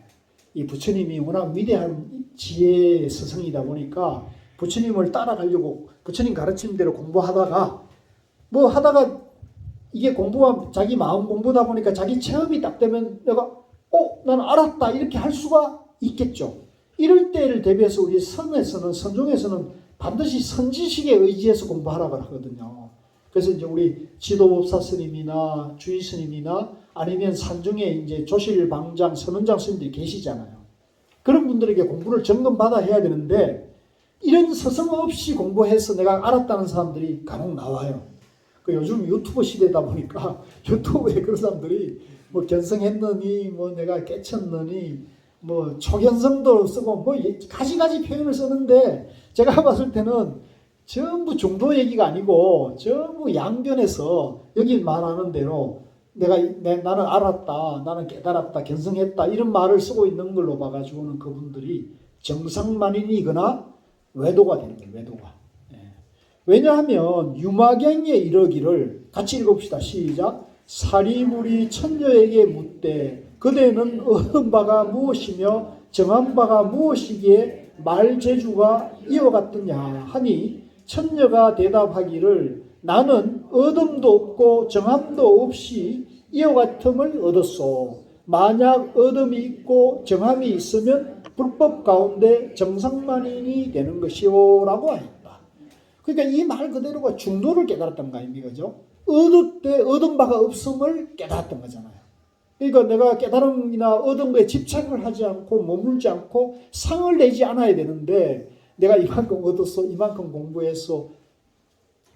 이 부처님이 워낙 위대한 지혜의 스승이다 보니까 부처님을 따라가려고 부처님 가르치는 대로 공부하다가 뭐 하다가 이게 공부가 자기 마음 공부다 보니까 자기 체험이 딱 되면 내가 나는 알았다 이렇게 할 수가 있겠죠. 이럴 때를 대비해서 우리 선종에서는 반드시 선지식에 의지해서 공부하라고 하거든요. 그래서 이제 우리 지도법사 스님이나 주의 스님이나 아니면 산중에 이제 조실방장, 선원장 스님들이 계시잖아요. 그런 분들에게 공부를 점검받아 해야 되는데 이런 서성 없이 공부해서 내가 알았다는 사람들이 간혹 나와요. 요즘 유튜브 시대다 보니까 유튜브에 그런 사람들이 뭐 견성했느니 뭐 내가 깨쳤느니 뭐 초견성도 쓰고 뭐 가지가지 표현을 쓰는데 제가 봤을 때는 전부 중도 얘기가 아니고 전부 양변에서 여기 말하는 대로 나는 알았다, 나는 깨달았다, 견성했다 이런 말을 쓰고 있는 걸로 봐가지고는 그분들이 정상만인이거나 외도가 되는 거예요. 외도가. 왜냐하면 유마경에 이르기를 같이 읽어봅시다. 시작. 사리물이 천녀에게 묻되 그대는 얻은 바가 무엇이며 정한 바가 무엇이기에 말재주가 이와 같느냐 하니 천녀가 대답하기를 나는 얻음도 없고 정함도 없이 이와 같음을 얻었소. 만약 얻음이 있고 정함이 있으면 불법 가운데 정상만인이 되는 것이오 라고 하였다. 그러니까 이 말 그대로가 중도를 깨달았던 거 아닙니까? 그죠? 얻을 때 얻은 바가 없음을 깨달았던 거잖아요. 그러니까 내가 깨달음이나 얻은 거에 집착을 하지 않고 머물지 않고 상을 내지 않아야 되는데 내가 이만큼 얻었어, 이만큼 공부했어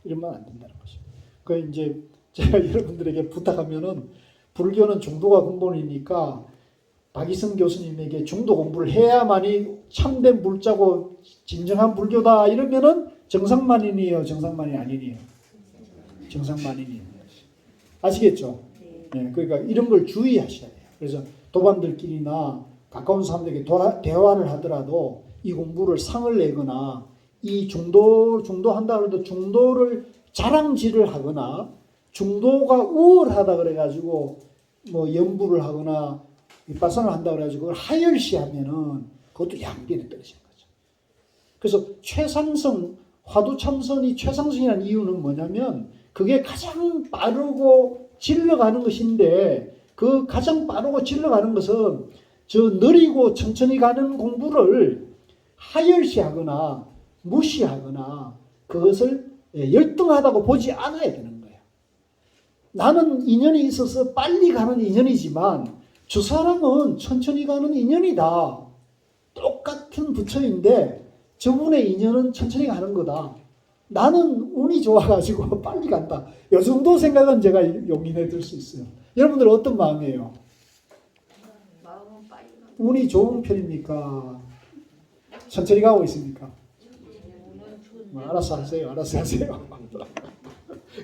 이러면 안 된다는 거죠. 그 이제 제가 여러분들에게 부탁하면은 불교는 중도가 근본이니까 박이성 교수님에게 중도 공부를 해야만이 참된 불자고 진정한 불교다 이러면은 정상만인이에요, 정상만이 아니에요. 정상만인이에요. 아시겠죠? 네, 그러니까 이런 걸 주의하셔야 돼요. 그래서 도반들끼리나 가까운 사람들에게 대화를 하더라도 이 공부를 상을 내거나 이 중도한다 그래도 중도를 자랑질을 하거나 중도가 우월하다 그래가지고 뭐 연부를 하거나 윗바산을 한다 그래가지고 그걸 하열시하면은 그것도 양변에 떨어지는 거죠. 그래서 최상승 화두참선이 최상승이라는 이유는 뭐냐면 그게 가장 빠르고 질러가는 것인데 그 가장 빠르고 질러가는 것은 저 느리고 천천히 가는 공부를 하열시하거나 무시하거나 그것을 열등하다고 보지 않아야 되는 거예요. 나는 인연이 있어서 빨리 가는 인연이지만 저 사람은 천천히 가는 인연이다. 똑같은 부처인데 저분의 인연은 천천히 가는 거다. 나는 운이 좋아가지고 빨리 간다. 이 정도 생각은 제가 용인해 줄 수 있어요. 여러분들은 어떤 마음이에요? 마음은 빨리 가. 운이 좋은 편입니까? 천천히 가고 있습니까? 알아서 하세요. 알아서 하세요.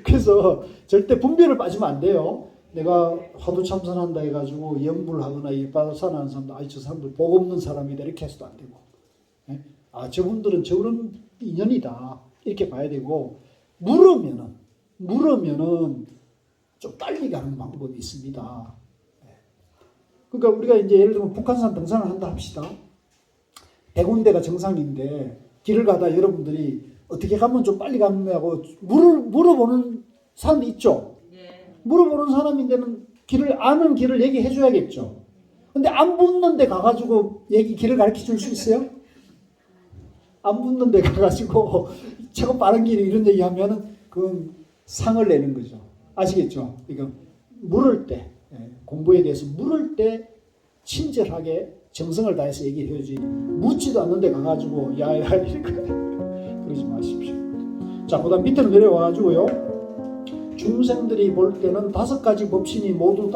그래서 절대 분별을 빠지면 안 돼요. 내가 화두 참선한다 해가지고 연불 하거나 일바산하는 사람들, 저 사람들 복 없는 사람이다 이렇게 해서도 안 되고, 저분들은 저런 인연이다 이렇게 봐야 되고, 물으면은 좀 빨리 가는 방법이 있습니다. 그러니까 우리가 이제 예를 들면 북한산 등산을 한다 합시다. 100군데가 정상인데 길을 가다 여러분들이 어떻게 가면 좀 빨리 가느냐고 물어보는 사람도 있죠. 물어보는 사람인데는 아는 길을 얘기해 줘야겠죠. 근데 안 붙는 데 가가지고 길을 가르쳐 줄 수 있어요? 안 붙는 데 가가지고 최고 빠른 길이 이런 얘기 하면은 그건 상을 내는 거죠. 아시겠죠? 그러니까 물을 때, 공부에 대해서 물을 때 친절하게 정성을 다해서 얘기해 주지 묻지도 않는 데 가가지고 야야 이렇게 그러지 마십시오. 자, 그 다음 밑으로 내려와가지고요. 중생들이 볼 때는 5가지 법신이 모두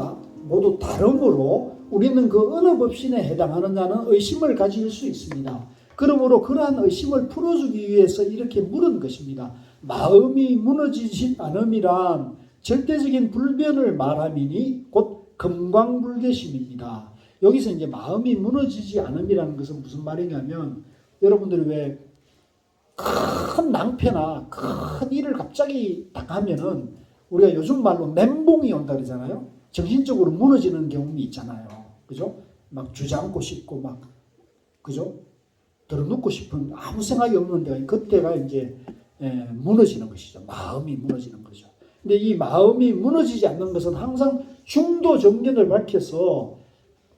다르므로 우리는 그 어느 법신에 해당하느냐는 의심을 가질 수 있습니다. 그러므로 그러한 의심을 풀어주기 위해서 이렇게 물은 것입니다. 마음이 무너지지 않음이란 절대적인 불변을 말함이니 곧 금광불개심입니다. 여기서 이제 마음이 무너지지 않음이라는 것은 무슨 말이냐면 여러분들이 왜 큰 낭패나 큰 일을 갑자기 딱 하면은 우리가 요즘 말로 멘붕이 온다 그러잖아요. 정신적으로 무너지는 경험이 있잖아요. 그죠? 막 주저앉고 싶고 막 그죠? 들어눕고 싶은 아무 생각이 없는데 그때가 이제 무너지는 것이죠. 마음이 무너지는 거죠. 근데 이 마음이 무너지지 않는 것은 항상 중도 정견을 밝혀서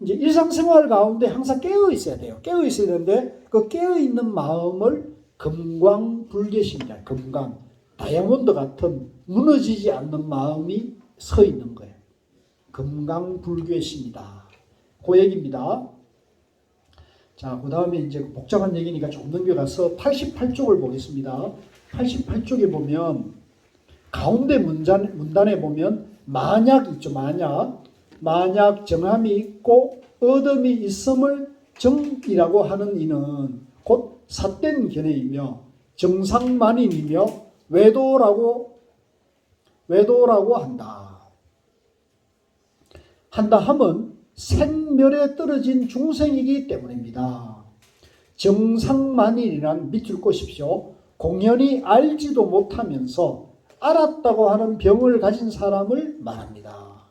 이제 일상생활 가운데 항상 깨어 있어야 돼요. 깨어 있어야 되는데 그 깨어 있는 마음을 금광불개심이다. 금강, 다이아몬드 같은 무너지지 않는 마음이 서 있는 거예요. 금강불개심이다. 그 얘기입니다. 자, 그 다음에 이제 복잡한 얘기니까 좀 넘겨가서 88쪽을 보겠습니다. 88쪽에 보면 가운데 문단에 보면 만약 있죠. 만약 정함이 있고 어둠이 있음을 정이라고 하는 이는 곧 삿된 견해이며 정상만인이며 외도라고 한다 함은 생멸에 떨어진 중생이기 때문입니다. 정상만인이란 밑줄 꼬십시오. 공연히 알지도 못하면서 알았다고 하는 병을 가진 사람을 말합니다.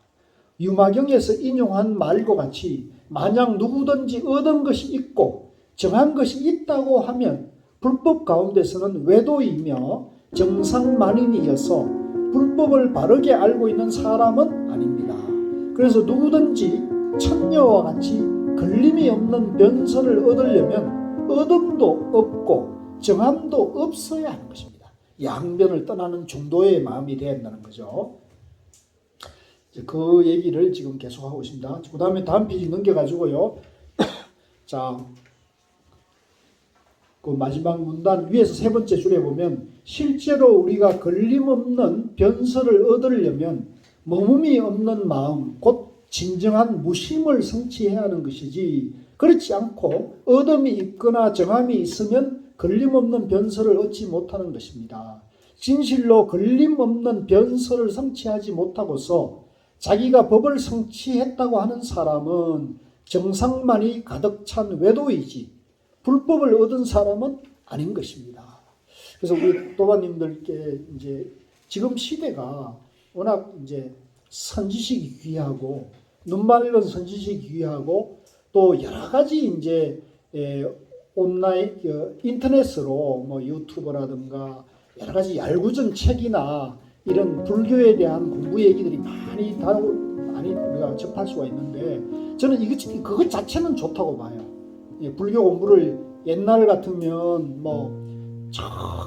유마경에서 인용한 말과 같이 만약 누구든지 얻은 것이 있고 정한 것이 있다고 하면 불법 가운데서는 외도이며 정상만인이어서 불법을 바르게 알고 있는 사람은 아닙니다. 그래서 누구든지 천녀와 같이 걸림이 없는 변선을 얻으려면 얻음도 없고 정함도 없어야 하는 것입니다. 양변을 떠나는 중도의 마음이 되어야 한다는 거죠. 이제 그 얘기를 지금 계속하고 있습니다. 그 다음에 다음 페이지 넘겨가지고요. 자, 그 마지막 문단 위에서 세 번째 줄에 보면 실제로 우리가 걸림없는 변설을 얻으려면 머금이 없는 마음, 곧 진정한 무심을 성취해야 하는 것이지 그렇지 않고 어둠이 있거나 정함이 있으면 걸림없는 변설을 얻지 못하는 것입니다. 진실로 걸림없는 변설을 성취하지 못하고서 자기가 법을 성취했다고 하는 사람은 정상만이 가득 찬 외도이지 불법을 얻은 사람은 아닌 것입니다. 그래서 우리 도반님들께 이제 지금 시대가 워낙 이제 선지식이 귀하고 눈 맑은 선지식이 귀하고 또 여러 가지 이제 온라인 인터넷으로 뭐 유튜브라든가 여러 가지 얄궂은 책이나 이런 불교에 대한 공부 얘기들이 많이 우리가 접할 수가 있는데 저는 그것 자체는 좋다고 봐요. 불교 공부를 옛날 같으면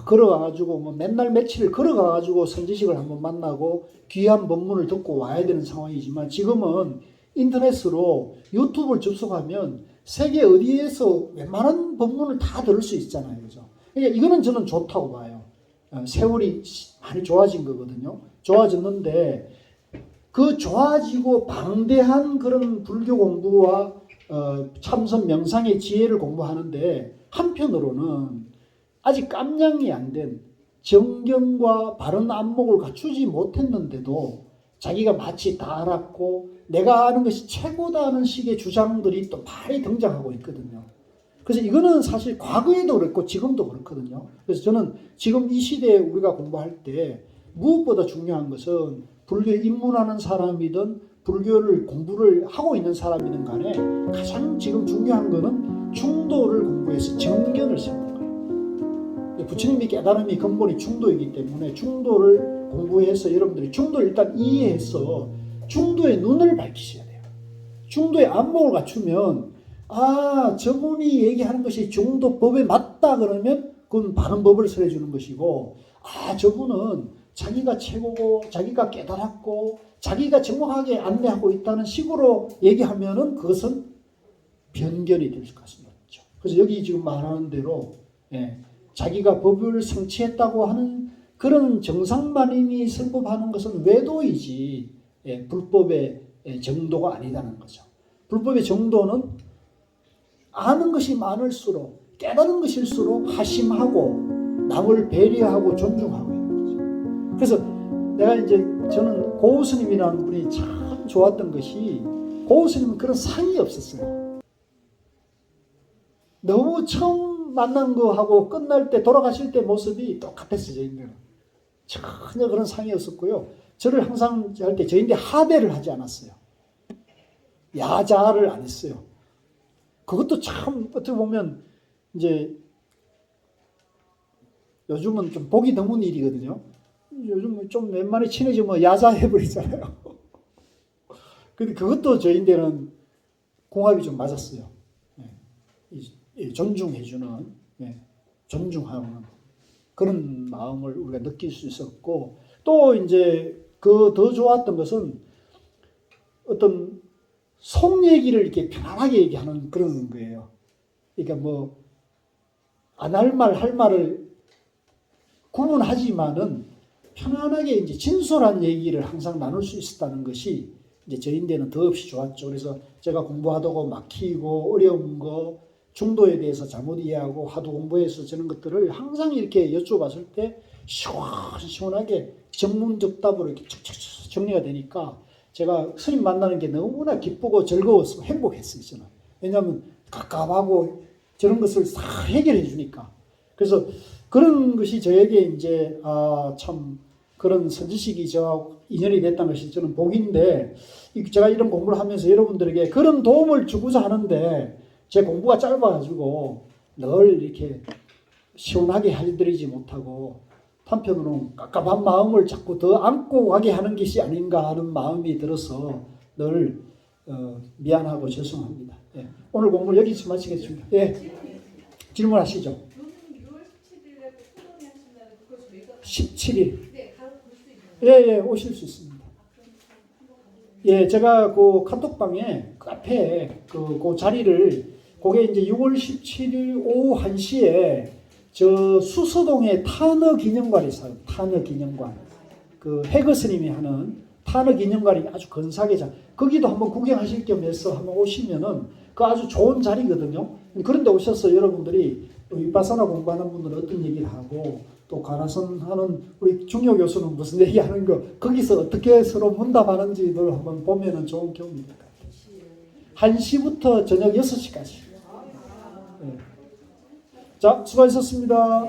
걸어가가지고 맨날 며칠 걸어가가지고 선지식을 한번 만나고 귀한 법문을 듣고 와야 되는 상황이지만 지금은 인터넷으로 유튜브를 접속하면 세계 어디에서 웬만한 법문을 다 들을 수 있잖아요, 그죠? 그러니까 이거는 저는 좋다고 봐요. 세월이 많이 좋아진 거거든요. 좋아졌는데 그 좋아지고 방대한 그런 불교 공부와 참선 명상의 지혜를 공부하는데 한편으로는 아직 깜냥이 안 된 정경과 바른 안목을 갖추지 못했는데도 자기가 마치 다 알았고 내가 아는 것이 최고다 하는 식의 주장들이 또 많이 등장하고 있거든요. 그래서 이거는 사실 과거에도 그랬고 지금도 그렇거든요. 그래서 저는 지금 이 시대에 우리가 공부할 때 무엇보다 중요한 것은 불교에 입문하는 사람이든 불교를 공부를 하고 있는 사람이든 간에 가장 지금 중요한 거는 중도를 공부해서 정견을 세우는 거예요. 부처님이 깨달음이 근본이 중도이기 때문에 중도를 공부해서 여러분들이 중도를 일단 이해해서 중도의 눈을 밝히셔야 돼요. 중도의 안목을 갖추면 저분이 얘기하는 것이 중도법에 맞다 그러면 그건 바른 법을 설해 주는 것이고 저분은 자기가 최고고 자기가 깨달았고 자기가 정확하게 안내하고 있다는 식으로 얘기하면은 그것은 변견이 될 수가 있죠. 그래서 여기 지금 말하는 대로 자기가 법을 성취했다고 하는 그런 정상만인이 설법하는 것은 외도이지 불법의 정도가 아니다는 거죠. 불법의 정도는 아는 것이 많을수록 깨달은 것일수록 하심하고 남을 배려하고 존중하고 있는 거죠. 그래서 내가 이제 저는 고우 스님이라는 분이 참 좋았던 것이 고우 스님은 그런 상이 없었어요. 너무 처음 만난 거하고 끝날 때 돌아가실 때 모습이 똑같았어요. 저희들은 전혀 그런 상이 없었고요. 저를 항상 할 때 저희인데 하대를 하지 않았어요. 야자를 안 했어요. 그것도 참 어떻게 보면 이제 요즘은 좀 보기 드문 일이거든요. 요즘 좀 웬만히 친해지면 야자해버리잖아요. 근데 그것도 저희인데는 궁합이 좀 맞았어요. 존중해주는, 존중하는 그런 마음을 우리가 느낄 수 있었고, 또 이제 그 더 좋았던 것은 어떤 속 얘기를 이렇게 편안하게 얘기하는 그런 거예요. 그러니까 안 할 말, 할 말을 구분하지만은 편안하게 이제 진솔한 얘기를 항상 나눌 수 있었다는 것이 이제 저희인데는 더없이 좋았죠. 그래서 제가 공부하다가 막히고 어려운 거, 중도에 대해서 잘못 이해하고 하도 공부해서 저런 것들을 항상 이렇게 여쭤봤을 때 시원시원하게 전문적답으로 이렇게 척척척 정리가 되니까 제가 스님 만나는 게 너무나 기쁘고 즐거웠고 행복했어요. 저는. 왜냐하면 갑갑하고 저런 것을 다 해결해 주니까. 그래서 그런 것이 저에게 이제 참 그런 선지식이 저하고 인연이 됐다는 것이 저는 복인데 제가 이런 공부를 하면서 여러분들에게 그런 도움을 주고자 하는데 제 공부가 짧아가지고 늘 이렇게 시원하게 해드리지 못하고 한편으로는 깝깝한 마음을 자꾸 더 안고 가게 하는 것이 아닌가 하는 마음이 들어서 늘 미안하고 죄송합니다. 오늘 공부를 여기서 마치겠습니다. 질문하시죠. 17일. 오실 수 있습니다. 예, 제가 그 카톡방에 그 앞에 그 자리를 그게 이제 6월 17일 오후 1시에 저 수서동에 탄어 기념관이 있어요. 탄어 기념관. 그 해거 스님이 하는 탄어 기념관이 아주 근사하게 거기도 한번 구경하실 겸해서 한번 오시면은 그 아주 좋은 자리거든요. 그런데 오셔서 여러분들이 윗바사나 공부하는 분들은 어떤 얘기를 하고 또 가나선 하는 우리 중요 교수는 무슨 얘기하는 거 거기서 어떻게 서로 문답하는지를 한번 보면은 좋은 경험이 될 것 같아요. 1시부터 저녁 6시까지. 네. 자, 수고하셨습니다.